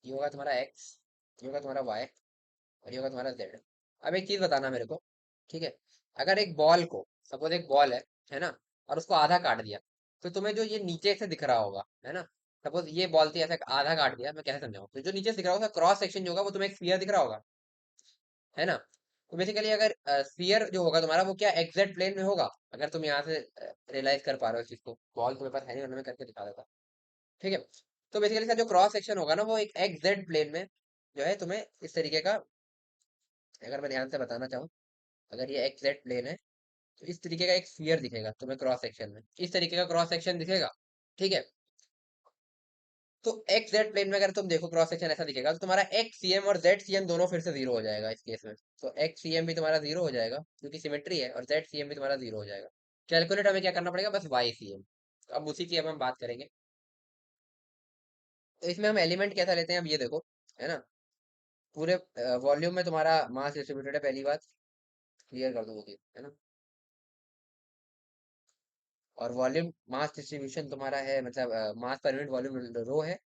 ये होगा तुम्हारा एक्स, ये होगा तुम्हारा वाई, और ये होगा तुम्हारा जेड। अब एक चीज बताना मेरे को, ठीक है। अगर एक बॉल को, सपोज एक बॉल है ना, और उसको आधा काट दिया, तो तुम्हें जो ये नीचे से दिख रहा होगा, है ना, सपोज ये बॉल थी, ऐसे आधा काट दिया, मैं कैसे समझाऊं, तो जो नीचे से दिख रहा होगा क्रॉस सेक्शन जो होगा वो तुम्हें एक स्फीयर दिख रहा होगा, है ना। तो बेसिकली अगर स्फीयर जो होगा तुम्हारा वो क्या एग्जैक्ट प्लेन में होगा, अगर तुम यहाँ से रियलाइज कर पा रहे हो इस चीज को, बॉल तुम्हें पास है नहीं वरना मैं करके दिखा देता, ठीक है। तो बेसिकली इसका जो क्रॉस सेक्शन होगा ना वो एक एग्जैक्ट प्लेन में जो है तुम्हें इस तरीके का, अगर मैं ध्यान से बताना चाहूँ, अगर ये एग्जैक्ट प्लेन है तो इस तरीके का एक स्फीयर दिखेगा तुम्हें क्रॉस सेक्शन में, इस तरीके का क्रॉस सेक्शन दिखेगा, ठीक है। तो एक्स जेड प्लेन में अगर तुम देखो क्रॉस सेक्शन ऐसा दिखेगा, तो तुम्हारा एक्स सीएम और जेड सीएम दोनों फिर से जीरो हो जाएगा इस केस में। तो एक्स सीएम भी तुम्हारा जीरो हो जाएगा क्योंकि सिमेट्री है, और जेड सीएम भी तुम्हारा जीरो हो जाएगा। कैलकुलेट हमें क्या करना पड़ेगा, बस वाई सीएम। तो अब उसी की अब हम बात करेंगे। तो इसमें हम एलिमेंट कैसा लेते हैं, अब ये देखो, है ना, पूरे वॉल्यूम में तुम्हारा मास डिस्ट्रीब्यूटेड है, पहली बात क्लियर कर दो वो चीज़, है ना। और वॉल्यूम मास डिस्ट्रीब्यूशन तुम्हारा है, मतलब मास पर यूनिट वॉल्यूम रो है,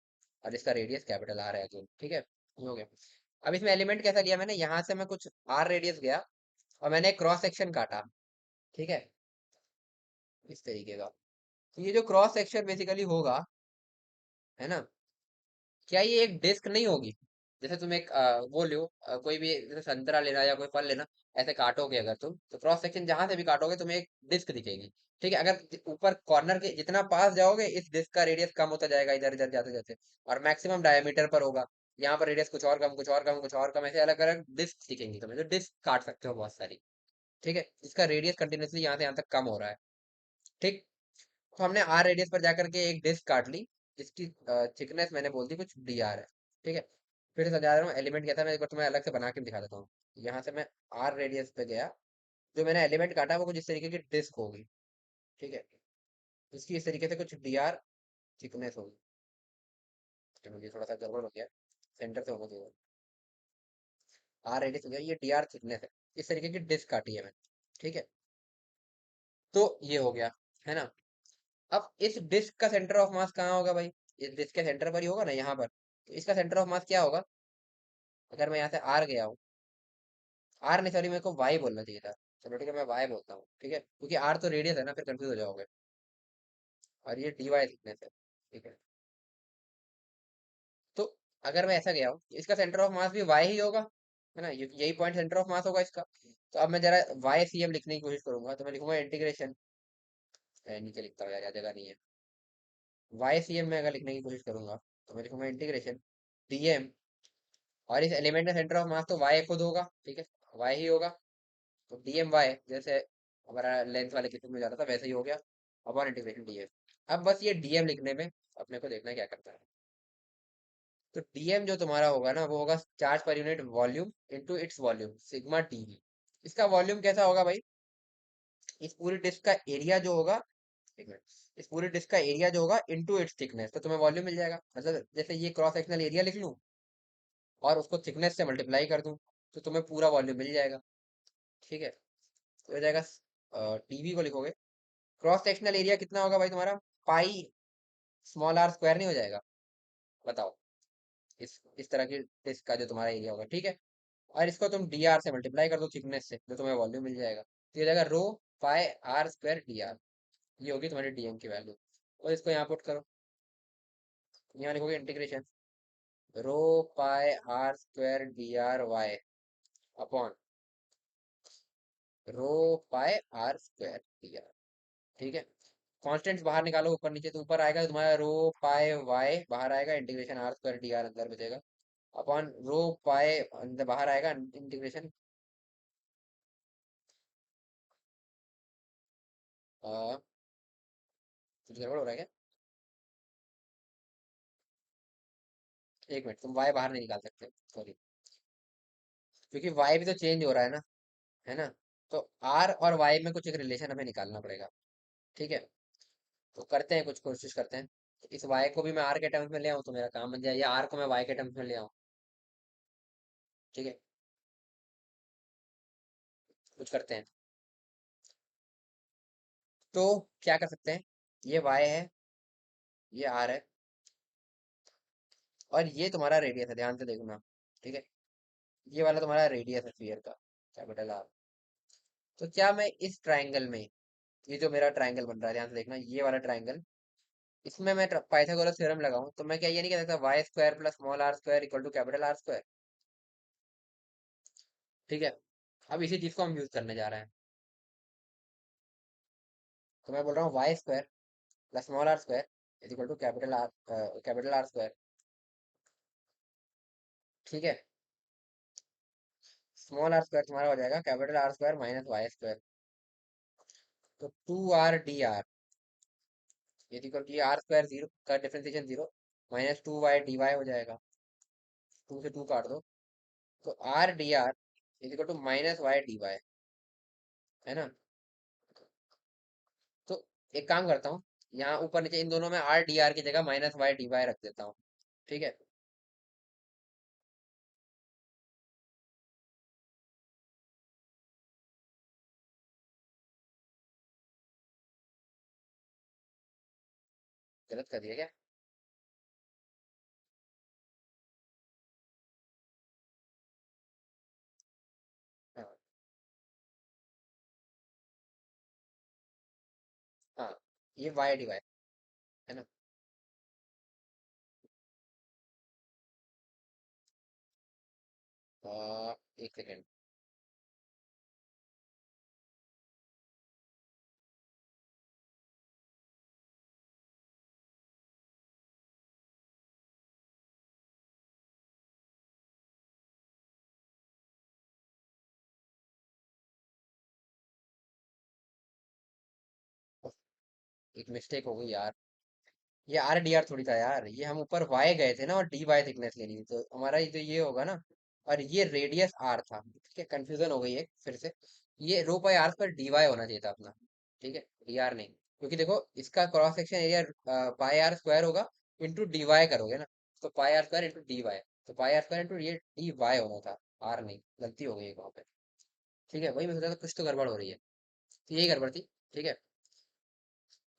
और इसका रेडियस कैपिटल आर है, तो ठीक है, ये हो गया। अब इसमें एलिमेंट कैसा लिया मैंने, यहाँ से मैं कुछ आर रेडियस गया और मैंने क्रॉस सेक्शन काटा, ठीक है, इस तरीके का। तो ये जो क्रॉस सेक्शन बेसिकली होगा, है ना, क्या ये एक डिस्क नहीं होगी। जैसे तुम एक वो लो, कोई भी जैसे संतरा लेना या कोई फल लेना, ऐसे काटोगे अगर तुम, तो क्रॉस सेक्शन जहां से भी काटोगे तुम्हें एक डिस्क दिखेगी, ठीक है। अगर ऊपर कॉर्नर के जितना पास जाओगे इस डिस्क का रेडियस कम होता जाएगा इधर इधर जाते जाते, और मैक्सिमम डायमीटर पर होगा। यहाँ पर रेडियस कुछ और कम, कुछ और कम, कुछ और कम, ऐसे अलग अलग डिस्क दिखेंगी तुम्हें, जो डिस्क काट सकते हो बहुत सारी, ठीक है। इसका रेडियस कंटिन्यूसली यहाँ से यहाँ तक कम हो रहा है, ठीक। तो हमने आर रेडियस पर जाकर के एक डिस्क काट ली, जिसकी थिकनेस मैंने बोल दी कुछ डी आर है, ठीक है। फिर समझा रहा हूँ एलिमेंट क्या था, मैं एक बार तुम्हें अलग से बना के दिखा देता हूँ। यहाँ से मैं आर रेडियस पे गया, जो मैंने एलिमेंट काटा वो कुछ इस तरीके की डिस्क होगी, ठीक है। इसकी इस तरीके से कुछ डी आर थिकनेस होगी, तो मुझे थोड़ा सा गड़बड़ हो गया, सेंटर से होना चाहिए। आर रेडियस हो गया, ये डी आर थिकनेस है, इस तरीके की डिस्क काटी है मैंने, ठीक है। तो ये हो गया, है ना। अब इस डिस्क का सेंटर ऑफ मास कहाँ होगा भाई, इस डिस्क के सेंटर पर ही होगा ना, यहाँ पर। तो इसका सेंटर ऑफ मास क्या होगा, अगर मैं यहाँ से आर गया हूँ, आर नहीं सॉरी, मेरे को वाई बोलना चाहिए था, चलो ठीक है मैं वाई बोलता हूँ, ठीक है, क्योंकि आर तो रेडियस है ना, फिर कंफ्यूज हो जाओगे। और ये डी वाई थिकनेस है, ठीक है। तो अगर मैं ऐसा गया हूँ, इसका सेंटर ऑफ मास भी वाई ही होगा, है ना, यही पॉइंट सेंटर ऑफ मास होगा इसका। तो अब मैं जरा वाई सी एम लिखने की कोशिश करूंगा, तो मैं लिखूंगा इंटीग्रेशन, नीचे लिखता हूँ यार, जगह नहीं है। वाई सी एम में अगर लिखने की कोशिश करूंगा, तो मैं लिखूंगा इंटीग्रेशन डीएम, और इस एलिमेंट का सेंटर ऑफ मास तो वाई खुद होगा, ठीक है, वाई ही होगा। तो डी एम वाई, जैसे हमारा लेंथ वाले केस में जाता था वैसे ही हो गया, अपॉन इंटीग्रेशन डी एम। अब बस ये डीएम लिखने में अपने को देखना है क्या करता है। तो डीएम जो तुम्हारा होगा ना वो होगा charge per unit volume into its volume sigma TV. इसका वॉल्यूम कैसा होगा भाई, इस पूरी डिस्क का एरिया जो होगा, एक मिनट, इस पूरी डिस्क का एरिया जो होगा इनटू इट्स थिकनेस, तो तुम्हें वॉल्यूम मिल जाएगा। मतलब जैसे ये क्रॉस सेक्शनल एरिया लिख लूं और उसको थिकनेस से मल्टीप्लाई कर दूं, तो तुम्हें पूरा वॉल्यूम मिल जाएगा, ठीक है। तो हो जाएगा, टीवी को लिखोगे, क्रॉस सेक्शनल एरिया कितना होगा भाई तुम्हारा, पाई स्मॉल आर स्क्वायर नहीं हो जाएगा, बताओ। इस तरह की डिस्क का जो तुम्हारा एरिया होगा, ठीक है। और इसको तुम डी आर से मल्टीप्लाई कर दो थिकनेस से, तो तुम्हें वॉल्यूम मिल जाएगा। तो ये जाएगा rho pi are square D R, ये होगी तुम्हारी डीएम की वैल्यू। और इसको यहाँ पुट करो, यहाँ लिखोगे integration rho pi are square D R Y upon rho pi are square D R, ठीक है। कॉन्स्टेंट्स बाहर निकालो ऊपर नीचे, तो ऊपर आएगा तुम्हारा रो पाई वाई, बाहर आएगा integration are square D r अंदर बचेगा, अपॉन रो पाई अंदर बाहर आएगा इंटीग्रेशन, कुछ गड़बड़ हो रहा है क्या, एक मिनट, तुम वाई बाहर नहीं निकाल सकते, सॉरी, क्योंकि वाई भी तो चेंज हो रहा है ना। तो आर और वाई में कुछ एक रिलेशन हमें निकालना पड़ेगा, ठीक है। तो करते हैं, कुछ कोशिश करते हैं। इस वाई को भी मैं आर के टर्म्स में ले आऊं तो मेरा काम बन जाए, या आर को मैं वाई के टर्म्स में ले आऊं, ठीक है, कुछ करते हैं। तो क्या कर सकते हैं, ये वाई है, ये आर है, और ये तुम्हारा रेडियस है, ध्यान से देखना। ठीक है, ये वाला तुम्हारा रेडियस है स्फीयर का, कैपिटल आर। तो क्या मैं इस ट्राइंगल में, ये जो मेरा ट्राइंगल बन रहा है, ध्यान से देखना, ये वाला ट्राइंगल, इसमें मैं पाइथागोरस थ्योरम लगाऊं तो मैं क्या ये नहीं कह सकता y square plus small r square equal to capital R square? ठीक है, अब इसी चीज को हम यूज करने जा रहे हैं। तो मैं बोल रहा हूँ Y square plus small r square is equal to capital R square. ठीक है, स्मॉल आर स्क्वायर तुम्हारा हो जाएगा capital R square minus Y square. तो 2r dr is equal to R square zero का differentiation zero, minus 2y dy हो जाएगा। 2 से 2 काट दो, तो r dr is equal to minus y d y, है ना? तो एक काम करता हूँ, यहाँ ऊपर नीचे इन दोनों में r dr की जगह माइनस वाई डी वाई रख देता हूँ। ठीक है, गलत कर दिया क्या? हाँ, हाँ, ये वाई डी वाई है ना? एक सेकेंड। एक मिस्टेक हो गई यार, ये r dr थोड़ी था यार, ये हम ऊपर y गए थे ना और dy थिकनेस लेनी थी, तो हमारा ये तो ये होगा ना। और ये रेडियस r था, ठीक है, कंफ्यूजन हो गई है फिर से। ये रो पाई r पर dy होना चाहिए था अपना। ठीक है, dr नहीं, क्योंकि देखो इसका cross section area pi are square होगा, इंटू dy करोगे ना, तो pi are square into dy, तो पाई आर स्क्वायर इंटू ये dy होना था, r नहीं, गलती हो गई है वहाँ पे। ठीक है, वही मैं सोचा था कुछ तो गड़बड़ हो रही है, तो यही गड़बड़ थी। ठीक है,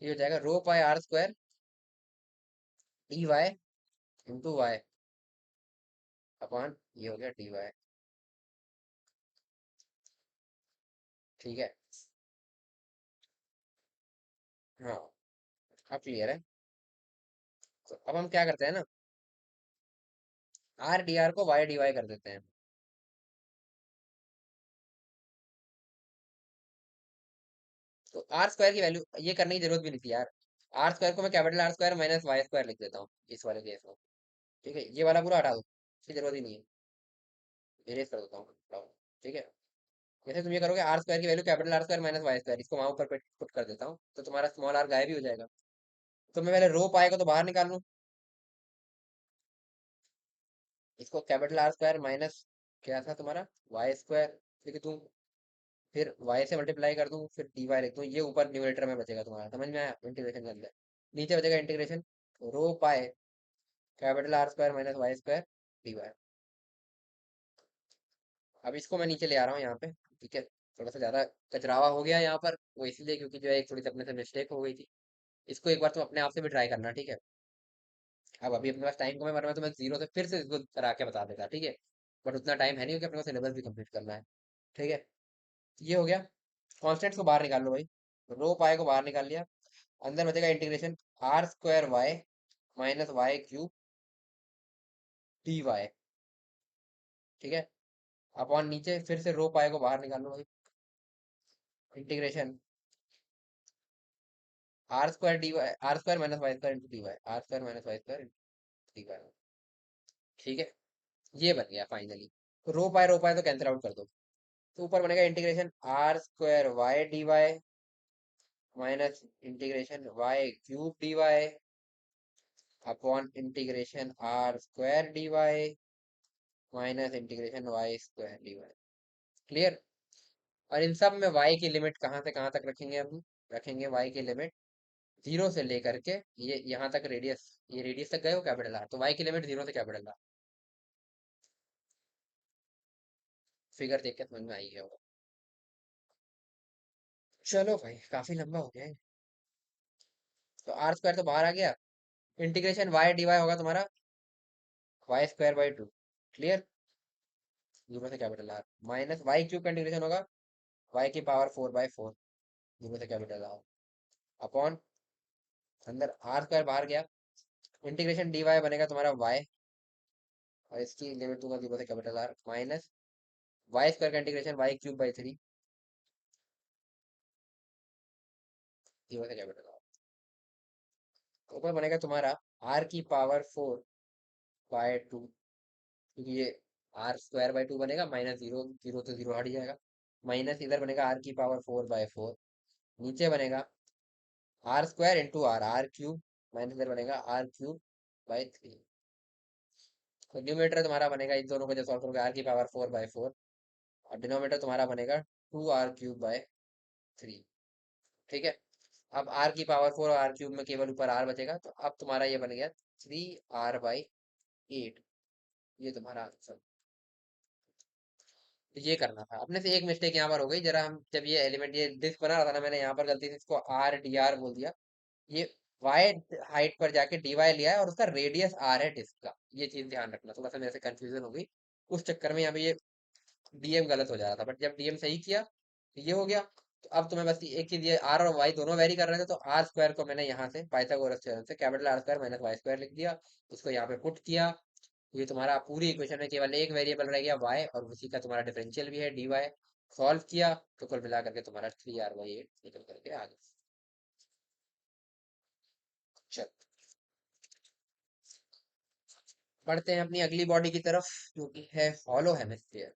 ये हो जाएगा rho pi are square dy into Y upon, ये हो गया dy। ठीक है, हाँ, अब क्लियर है। तो अब हम क्या करते हैं ना, आर डी आर को वाई डी वाई कर देते हैं। तो आर स्क्वायर की वैल्यू ये करने की जरूरत भी नहीं थी यार। आर स्क्वायर को मैं capital R square minus Y square लिख देता हूँ इस वाले केस में। ठीक है, ये वाला पूरा हटा दो, इसकी जरूरत ही नहीं है, इरेज कर देता हूँ, हटाओ। ठीक है, जैसे तुम ये करोगे आर स्क्वायर की value capital R square minus Y square, इसको वहां ऊपर पुट कर देता हूँ, तो तुम्हारा स्मॉल आर गायब ही हो जाएगा। तो मैं पहले रो पाएगा तो बाहर निकाल लूँ, इसको कैपिटल आर स्क्वायर माइनस क्या था तुम्हारा वाई स्क्वायर लिख दूँ, फिर y से मल्टीप्लाई कर दूं, फिर dy लिख दूं, ये ऊपर न्यूमरेटर में बचेगा तुम्हारा, समझ में आया इंटीग्रेशन के अंदर। नीचे बचेगा integration rho pi capital R square minus Y square D Y. अब इसको मैं नीचे ले आ रहा हूँ यहाँ पे। ठीक है, थोड़ा सा ज्यादा कचरावा हो गया यहाँ पर, वो इसलिए क्योंकि जो है एक थोड़ी सी अपने से मिस्टेक हो गई थी। इसको एक बार तुम अपने आप से भी ट्राई करना, ठीक है? अब अभी अपने पास टाइम कम है, वरना मैं तुम्हें जीरो से फिर से इसको करा के बता देता, ठीक है? बट उतना टाइम है नहीं, क्योंकि अपने को सिलेबस भी कंप्लीट करना है। ठीक है, ये हो गया। कॉन्स्टेंट्स को बाहर निकाल लो भाई, रो पाए को बाहर निकाल लिया, अंदर बचेगा integration are square y minus Y cube d y. ठीक है, अपॉन नीचे फिर से रो पाए को बाहर निकाल लो भाई, integration are square D y, r square minus Y square into d y, r square minus Y square D y. ठीक है, ये बन गया फाइनली। तो रो पाए तो कैंसिल आउट कर दो, तो ऊपर बनेगा integration are square y d y minus integration Y cube d y upon integration are square D y minus integration y square D y. Clear? और इन सब में y की लिमिट कहाँ से कहाँ तक रखेंगे हम? रखेंगे y की लिमिट जीरो से लेकर के ये यहाँ तक रेडियस, ये रेडियस तक गए हो कैपिटल आर, तो y की लिमिट जीरो से कैपिटल आर। फिगर देख के समझ में आई है होगा। चलो भाई, काफी लंबा हो गया है। तो आर स्क्वायर तो बाहर आ गया, इंटीग्रेशन वाई डी वाई होगा तुम्हारा Y square by two. Clear. Zero से capital R minus Y cube का इंटीग्रेशन होगा वाई की पावर 4/4। जीरो से कैपिटल आर अपॉन अंदर आर स्क्वायर बाहर गया। इंटीग्रेशन डी वाई बनेगा तुम्हारा वाई और इसकी लिमिट दूंगा जीरो से capital R minus Y square का integration Y cube by 3। Zero से कैपिटल आर ऊपर बनेगा तुम्हारा आर की पावर 4/2 क्योंकि ये आर स्क्वायर बाई टू बनेगा माइनस जीरो जीरो तो जीरो हट जाएगा। माइनस इधर बनेगा आर की पावर 4/4। नीचे बनेगा r square into r r cube minus इधर बनेगा आर क्यूब बाई 3। तो न्यूमरेटर तुम्हारा बनेगा इन दोनों को जब सॉल्व करोगे आर की पावर 4/4 और डिनोमिनेटर तुम्हारा बनेगा 2r³ बाई 3। ठीक है। अब आर की पावर 4 और आर क्यूब में केवल ऊपर आर बचेगा तो अब तुम्हारा ये बन गया 3r/8। ये तुम्हारा आंसर। तो ये करना था अपने से। एक मिस्टेक यहाँ पर हो गई जरा, हम जब ये एलिमेंट ये डिस्क बना रहा था ना, मैंने यहाँ पर गलती से इसको r dr बोल दिया। ये वाई हाइट पर जाके डी वाई लिया है और उसका रेडियस आर है डिस्क का। ये चीज ध्यान रखना, थोड़ा सा मेरे से कंफ्यूजन हो गई उस चक्कर में। यहाँ पे ये डीएम गलत हो जा रहा था, बट जब डीएम सही किया तो ये हो गया। तो अब तुम्हें बस एक चीज, ये आर और वाई दोनों वेरी कर रहे थे तो आर स्क्वायर को मैंने यहाँ से पाइथागोरस थ्योरम से capital R square minus Y square लिख दिया। उसको यहाँ पे पुट किया। ये तुम्हारा पूरी इक्वेशन में केवल एक वेरिएबल रह गया वाई और उसी का तुम्हारा डिफरेंशियल भी है डी वाई। सॉल्व किया तो कुल मिला करके तुम्हारा 3r/8 निकल करके आ गया। चल बढ़ते हैं अपनी अगली बॉडी की तरफ जो कि है हॉलो हेमिस्फीयर।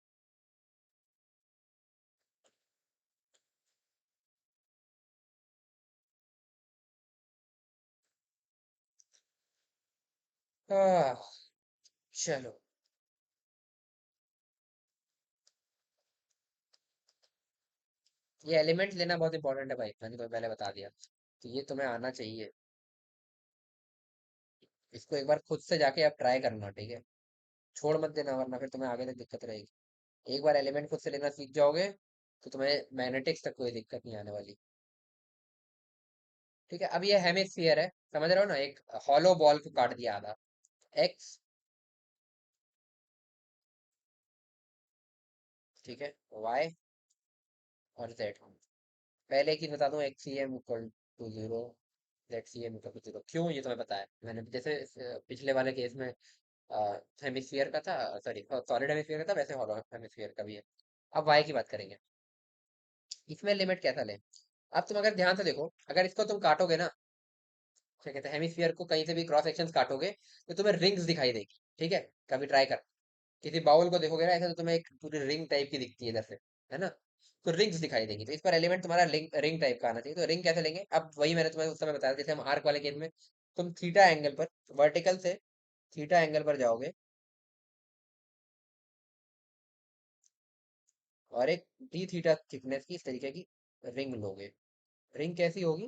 चलो ये एलिमेंट लेना बहुत इंपॉर्टेंट है भाई, मैंने तो पहले बता दिया। तो ये तुम्हें आना चाहिए। इसको एक बार खुद से जाके आप ट्राई करना, ठीक है। छोड़ मत देना वरना फिर तुम्हें आगे तक दिक्कत रहेगी। एक बार एलिमेंट खुद से लेना सीख जाओगे तो तुम्हें मैग्नेटिक्स तक कोई दिक्कत नहीं आने वाली। ठीक है। अब ये हेमिस्फीयर है, समझ रहे हो ना, एक हॉलो बॉल को काट दिया आधा। एक्स, ठीक है, वाई और जेड। पहले की बता दूं x c m equal to zero, z c m equal to zero. क्यों, ये तुम्हें पता है, मैंने जैसे पिछले वाले केस में हेमिस्फीयर का था, सॉरी सॉलिड हेमिस्फीयर का था, वैसे हॉलो हेमिस्फीयर का भी है। अब वाई की बात करेंगे। इसमें लिमिट कैसा लें। अब तुम अगर ध्यान से देखो, अगर इसको तुम काटोगे ना, क्या कहते हैं, हेमिस्फीयर को कहीं से भी क्रॉस सेक्शन काटोगे तो तुम्हें रिंग्स दिखाई देगी। ठीक है। कभी ट्राई कर, किसी बाउल को देखोगे ना ऐसे तो तुम्हें एक पूरी रिंग टाइप की दिखती है इधर से, है ना। तो रिंग्स दिखाई देंगी, तो इस पर एलिमेंट तुम्हारा रिंग टाइप का आना चाहिए। तो रिंग कैसे लेंगे, अब वही मैंने तुम्हें उस समय बताया, जैसे हम आर्क वाले केस में तुम थीटा एंगल पर, वर्टिकल से थीटा एंगल पर जाओगे और एक डी थीटा थिकनेस की इस तरीके की रिंग लोगे। रिंग कैसी होगी,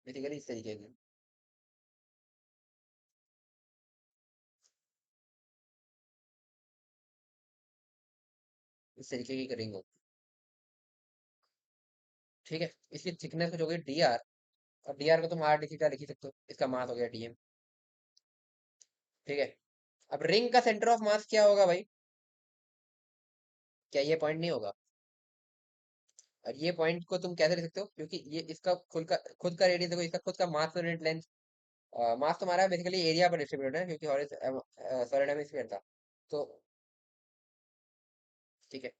बेसिकली इस तरीके की, इस तरीके की रिंग होगी। ठीक है। इसकी थिकनेस कुछ होगी डी आर, और डी आर को तुम आर डी थीटा लिख ही सकते हो, इसका मास हो गया डीएम। ठीक है। अब रिंग का सेंटर ऑफ मास क्या होगा भाई, क्या ये पॉइंट नहीं होगा। और ये पॉइंट को तुम कैसे लिख सकते हो, क्योंकि ये इसका खुद का रेडियस देखो, इसका खुद का मास यूनिट लेंथ। मास तुम्हारा बेसिकली एरिया पर डिस्ट्रीब्यूटेड है क्योंकि सॉलिड हेमिस्फीयर था। तो ठीक है।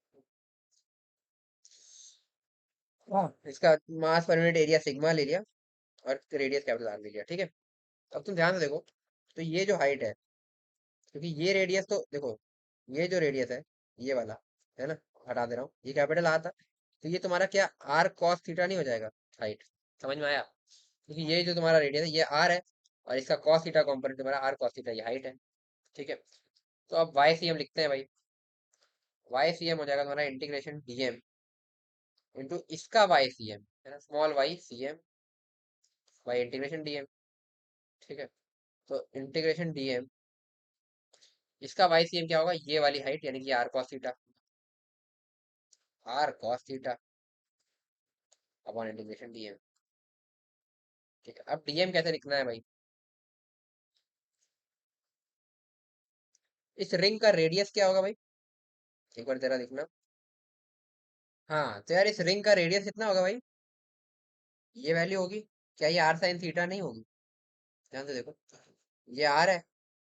हाँ, इसका मास पर यूनिट एरिया सिग्मा ले लिया और रेडियस कैपिटल आर ले लिया। ठीक है। अब तुम ध्यान से देखो, तो ये जो हाइट है, क्योंकि ये रेडियस तो देखो, ये जो रेडियस है ये वाला, है ना, हटा दे रहा हूँ, ये कैपिटल आर था। तो ये तुम्हारा क्या आर कॉस थीटा नहीं हो जाएगा, हाइट। समझ में आया, क्योंकि ये जो तुम्हारा रेडियस है ये आर है और इसका कॉस थीटा कॉम्पोनेंट तुम्हारा आर कॉस थीटा, ये हाइट है। ठीक है। तो अब वाई सी एम लिखते हैं भाई। वाई सी एम हो जाएगा तुम्हारा इंटीग्रेशन डीएम इंटू इसका वाई सी एम, है ना, small Y C m y integration dm. ठीक है। तो इंटीग्रेशन डीएम, इसका वाई सी एम क्या होगा, ये वाली हाइट यानी कि r cos theta, r cos theta upon integration dm. ठीक है। अब डीएम कैसे लिखना है भाई, इस रिंग का रेडियस क्या होगा भाई? एक बार जरा देखना। हाँ तो यार इस रिंग का रेडियस कितना होगा भाई? ये वैल्यू होगी। क्या ये आर साइन थीटा नहीं होगी? ध्यान से देखो। ये आर है,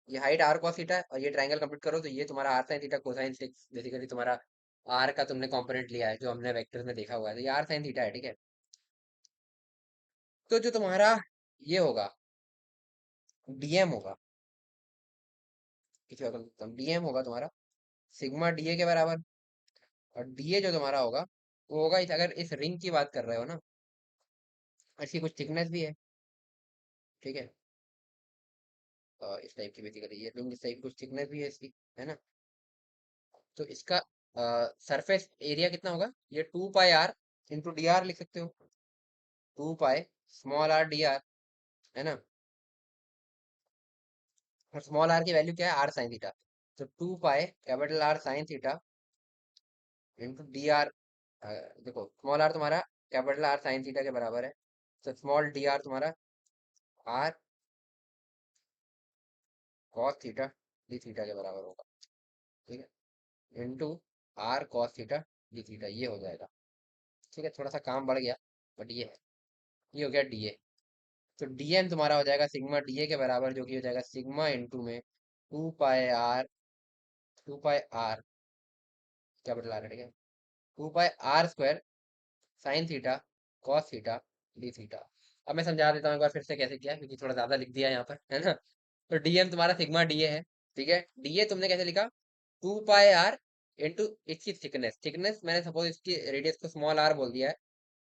ये हाइट आर कॉस थीटा है, और ये ट्रायंगल कंप्लीट करो तो ये तुम्हारा r sine theta cosine six, basically तुम्हारा आर का तुमने कंपोनेंट लिया है जो हमने वेक्टर्स में देखा हुआ है, तो ये आर साइन थीटा है, ठीक है। तो जो तुम्हारा ये होगा, डीएम होगा, किसी और डीएम होगा तुम्हारा सिग्मा डीए के बराबर। और डीए जो तुम्हारा होगा वो होगा अगर इस रिंग की बात कर रहे हो ना, इसकी कुछ थिकनेस भी है, ठीक है। इस टाइप की बेसिकली ये रिंग, इस टाइप की कुछ थिकनेस भी है इसकी, है ना। तो इसका सरफेस एरिया कितना होगा? ये 2 pi r into d r लिख सकते हो। 2 pi small r d r, है ना। और स्मॉल आर की वैल्यू क्या है? R sine theta. तो 2 pi capital R sine theta into d r. देखो स्मॉल आर तुम्हारा कैपिटल आर साइन थीटा के बराबर है, तो स्मॉल डी आर तुम्हारा r cos theta D theta के बराबर होगा, ठीक है। Into r cos theta D theta, ये हो जाएगा, ठीक है। थोड़ा सा काम बढ़ गया, बट ये है, ये हो गया डीए। तो डीएम तुम्हारा हो जाएगा सिग्मा डीए के बराबर, जो कि हो जाएगा सिग्मा इंटू में 2 pi R, 2 pi R capital R, ठीक है। 2 pi are square sine theta cos theta D theta. अब मैं समझा देता हूँ एक बार फिर से कैसे किया, क्योंकि थोड़ा ज्यादा लिख दिया यहाँ पर, है ना। तो डीएम तुम्हारा सिग्मा डीए है, ठीक है। डीए तुमने कैसे लिखा? 2 पाई आर इंटू इसकी थिकनेस, थिकनेस मैंने सपोज इसकी रेडियस को स्मॉल आर बोल दिया है,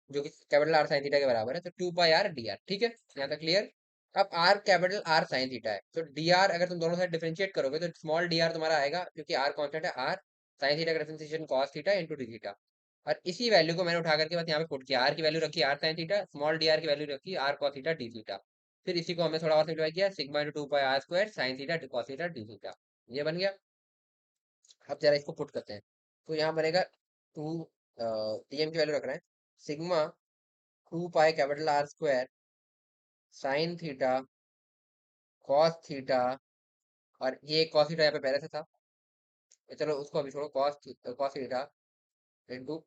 जो कि कैपिटल आर साइन थीटा के बराबर है, तो 2 पाई आर डी आर, ठीक है। यहाँ तक क्लियर। अब are capital R sine theta है, तो डी आर अगर तुम दोनों साइड डिफरेंशिएट करोगे तो स्मॉल डी आर तुम्हारा आएगा, क्योंकि आर कॉन्स्टेंट है, आर साइन थीटा का differentiation cos theta into D theta. और इसी वैल्यू को मैंने उठा करके बस यहाँ पे पुट किया, आर की वैल्यू रखी r sine theta, small d r की वैल्यू रखी r cos theta D theta. फिर इसी को हमने थोड़ा और सिंप्लीफाई किया, sigma into 2 pi are square sine theta cos theta D theta, ये बन गया। अब जरा इसको पुट करते हैं, तो यहाँ बनेगा टू, टीएम की वैल्यू रख रहे हैं sigma 2 pi capital R square sine theta cos theta, और ये कॉस थीटा यहाँ पे पहले से था, तो चलो उसको अभी छोड़ो, cos theta into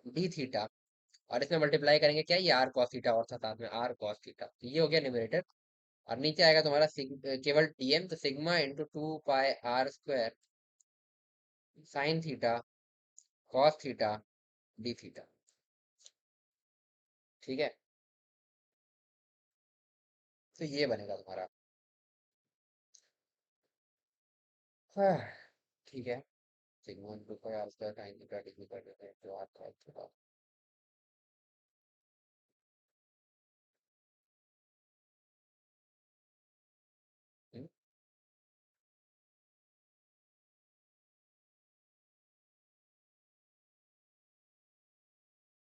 D theta. और इसमें मल्टीप्लाई करेंगे क्या, ये आर कॉस थीटा और था साथ में आर कॉस थीटा, तो ये हो गया न्यूमरेटर। और नीचे आएगा तुम्हारा केवल टीएम, तो sigma into 2 pi are square sine theta cos theta D theta, ठीक है। तो ये बनेगा तुम्हारा, हाँ, ठीक है। Sigma into pi are square sine theta D theta जो आर कॉस थीटा। हम्म,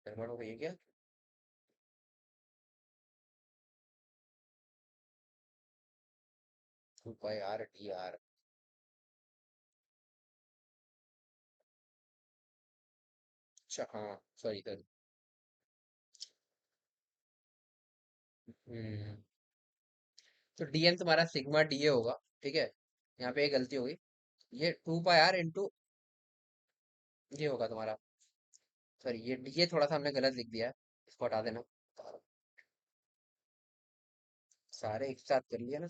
गड़बड़ हो गई है क्या? 2 पाई आर डी आर, अच्छा हाँ सॉरी सर। हम्म। तो डीएम तुम्हारा सिग्मा डीए होगा, ठीक है। यहाँ पे एक गलती होगी, ये 2 पाई आर इंटू ये होगा तुम्हारा, सॉरी ये डीए थोड़ा सा हमने गलत लिख दिया है, इसको हटा देना। सारे एक साथ कर लिया ना,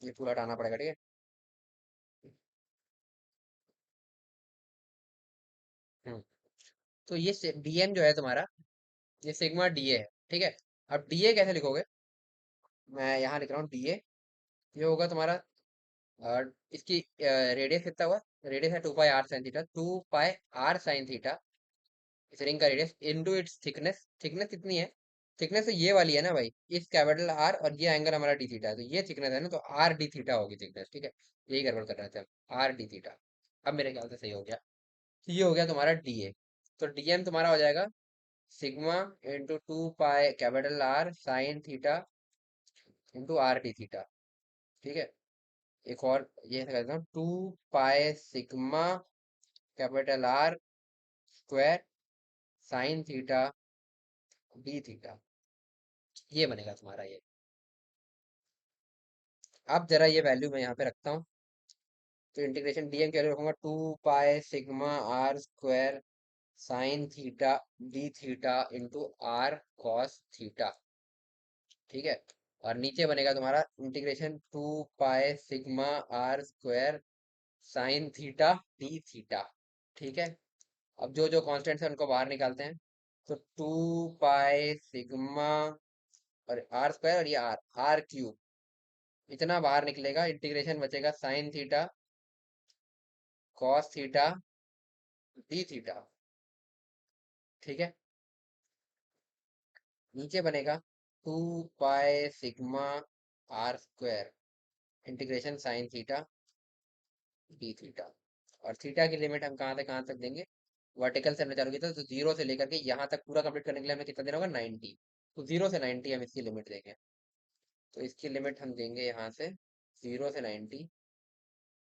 ये पूरा हटाना पड़ेगा, ठीक है। हम्म। तो ये डीएम जो है तुम्हारा, ये सिग्मा डीए है, ठीक है। अब डीए कैसे लिखोगे? मैं यहाँ लिख रहा हूँ डीए, ये होगा तुम्हारा, इसकी रेडियस कितना हुआ? रेडियस है 2 pi R sine theta, 2 pi R sine theta, इस रिंग का radius into its thickness, thickness कितनी है? थिकनेस तो ये वाली है ना भाई, इस कैपिटल आर और ये एंगल हमारा डी थीटा है, तो ये थिकनेस है ना, तो आर डी थीटा होगी थिकनेस, ठीक है। यही गड़बड़ कर रहे थे हम, आर डी थीटा। अब मेरे ख्याल से सही हो गया। तो ये हो गया तुम्हारा डीए। तो डीएम तुम्हारा हो जाएगा sigma into 2 pi capital R sine theta into are D theta, ठीक है। एक और ये ऐसा करता हूँ, 2 pi sigma capital R square sine theta D theta, ये बनेगा तुम्हारा ये। अब जरा ये वैल्यू मैं यहाँ पे रखता हूँ। तो इंटीग्रेशन डीएम की वैल्यू रखूंगा 2 pi sigma r square sine theta D theta into r cos theta. ठीक है। और नीचे बनेगा तुम्हारा integration 2 pi sigma r square sine theta D theta. ठीक है। अब जो जो कॉन्स्टेंट्स है उनको बाहर निकालते हैं। तो 2 पाई सिग्मा और आर स्क्वायर और ये आर क्यूब इतना बाहर निकलेगा। इंटीग्रेशन बचेगा sign theta cos theta D theta. ठीक है। नीचे बनेगा 2 pi sigma r square integration sign theta D theta. और थीटा की लिमिट हम कहाँ तक देंगे? वर्टिकल से हमने चालू किया था तो 0 से लेकर के यहाँ तक पूरा कंप्लीट करने के लिए हमें कितना देना होगा? 90। तो 0 से 90 हम इसकी लिमिट देंगे। तो इसकी लिमिट हम देंगे यहाँ से 0 से 90।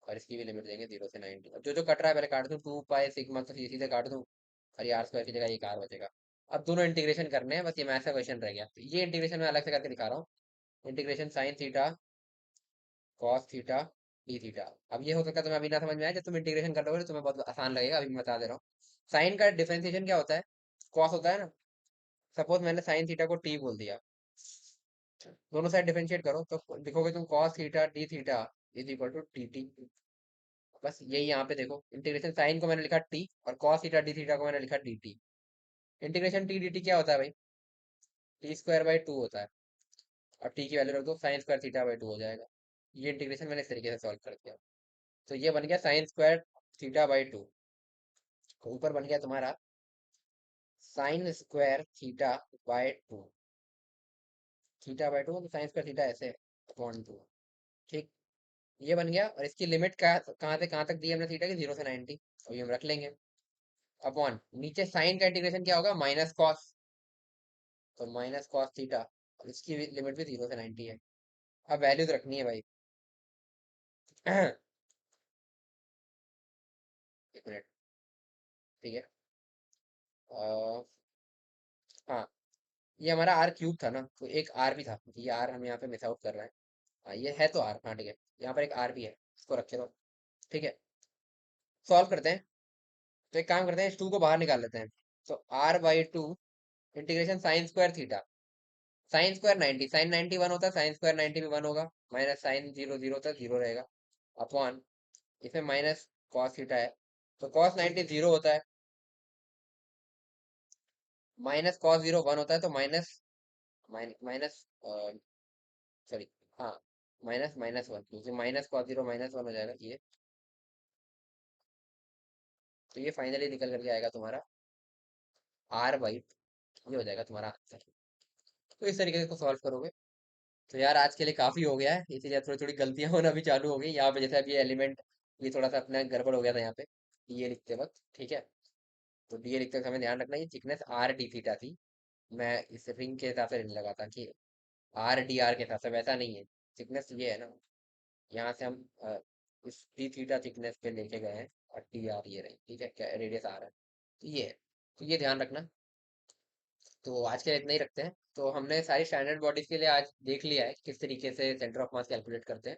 और इसकी भी लिमिट देंगे 0 से 90। अब जो जो कट रहा है पहले काट दूं। 2 पाई सिग्मा तो सीधे काट दूं। और ये आर स्क्वायर की जगह एक आर बचेगा। अब दोनों इंटीग्रेशन करने हैं, बस ये मैथ्स का क्वेश्चन रह गया। तो ये इंटीग्रेशन मैं अलग से करके दिखा रहा हूँ। Integration sign theta cos theta D theta. अब ये हो सकता है तुम्हें अभी ना समझ में आए, जब तुम इंटीग्रेशन कर रहे हो तो तुम्हें बहुत आसान लगेगा। अभी मैं बता दे रहा हूँ। साइन का डिफरेंशिएशन क्या होता है? कॉस होता है ना। सपोज मैंने साइन थीटा को टी बोल दिया। दोनों साइड डिफरेंशिएट करो तो लिखोगे तुम cos theta D theta is equal to t t. बस यही यहाँ पे देखो, इंटीग्रेशन साइन को मैंने लिखा टी और कॉस थीटा डी थीटा को मैंने लिखा D T. Integration T D T क्या होता है भाई? t² बाई 2 होता है। अब टी की वैल्यू रख दो, साइन स्क्वायर थीटा बाई 2 हो जाएगा। ये इंटीग्रेशन मैंने इस तरीके से सॉल्व कर दिया। तो ये बन गया साइन स्क्वायर थीटा बाई 2। ऊपर बन गया तुम्हारा sign square theta by 2। Theta by 2 तो साइन स्क्वायर थीटा ऐसे अपॉन 2। ठीक। ये बन गया। और इसकी लिमिट कहाँ से कहाँ तक दी हमने थीटा की? 0 से 90। और ये हम रख लेंगे अपॉन नीचे साइन का इंटीग्रेशन क्या होगा? Minus cos. तो माइनस कॉस थीटा। और इसकी लिमिट भी 0 से 90 है। अब वैल्यूज रखनी है भाई। एक मिनट। ठीक है। हाँ, ये हमारा आर क्यूब था ना, तो एक आर भी था। ये आर हम यहाँ पे मिस आउट कर रहे हैं। हाँ, ये है तो आर। हाँ ठीक है। यहाँ पर एक आर भी है, इसको रखे रहो। ठीक है। सॉल्व करते हैं। तो एक काम करते हैं, इस 2 को बाहर निकाल लेते हैं। तो r/2 integration sine square theta. Sine square 90, sine 90 1 होता है, साइन स्क्वायर 90 भी 1 होगा। माइनस साइन 0 0 होता है, 0 रहेगा। अपॉन इसमें माइनस कॉस थीटा है। तो कॉस 90 0 होता है। माइनस कॉस 0 1 होता है। तो माइनस माइनस सॉरी, हाँ, माइनस माइनस 1, क्योंकि माइनस कॉस 0 -1 हो जाएगा ये। तो ये फाइनली निकल करके आएगा तुम्हारा r/, ये हो जाएगा तुम्हारा आंसर। तो इस तरीके से इसको सॉल्व करोगे। तो यार आज के लिए काफी हो गया है, इसीलिए थोड़ी थोड़ी गलतियां होना भी चालू हो गई यहाँ पे। जैसे अब ये एलिमेंट, ये थोड़ा सा अपना गड़बड़ हो गया था यहाँ पे ये लिखते वक्त। ठीक है। तो डी लिखते वक्त हमें ध्यान रखना, ये थिकनेस आर डी थीटा थी। मैं इस रिंग के हिसाब से नहीं लगा था कि आर डी आर के हिसाब से, वैसा नहीं है। थिकनेस ये है ना, यहाँ से हम इस डी थीटा थिकनेस पे लेके गए हैं। और टी आर ये रही। ठीक है, क्या रेडियस आर है, तो ये है। तो ये ध्यान रखना। तो आज के लिए इतना ही रखते हैं। तो हमने सारी स्टैंडर्ड बॉडीज के लिए आज देख लिया है किस तरीके से सेंटर ऑफ मास कैलकुलेट करते हैं।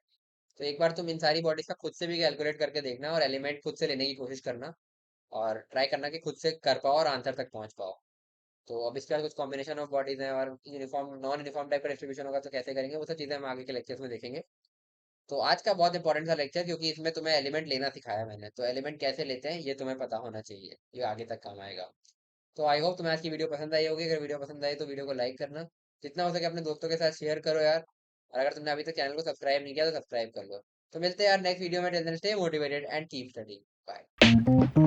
तो एक बार तुम इन सारी बॉडीज का खुद से भी कैलकुलेट करके देखना और एलिमेंट खुद से लेने की कोशिश करना। और ट्राई करना कि खुद से कर पाओ और आंसर तक पहुंच पाओ। तो अब इसके बाद कुछ कॉम्बिनेशन ऑफ बॉडीज हैं और यूनिफॉर्म नॉन यूनिफॉर्म टाइप का डिस्ट्रीब्यूशन होगा, तो कैसे करेंगे वो सब चीजें हम आगे के लेक्चर्स में देखेंगे। तो आज का बहुत इंपॉर्टेंट सा लेक्चर, क्योंकि इसमें तुम्हें एलिमेंट लेना सिखाया मैंने। तो एलिमेंट कैसे लेते हैं ये तुम्हें पता होना चाहिए, ये आगे तक काम आएगा। तो आई होप तुम्हें आज की वीडियो पसंद आई होगी। अगर वीडियो पसंद आई तो वीडियो को लाइक करना, जितना हो सके अपने दोस्तों के साथ शेयर करो यार। और अगर तुमने अभी तक चैनल को सब्सक्राइब नहीं किया तो सब्सक्राइब कर लो। तो मिलते हैं यार नेक्स्ट वीडियो में। Till then stay motivated and keep studying. Bye.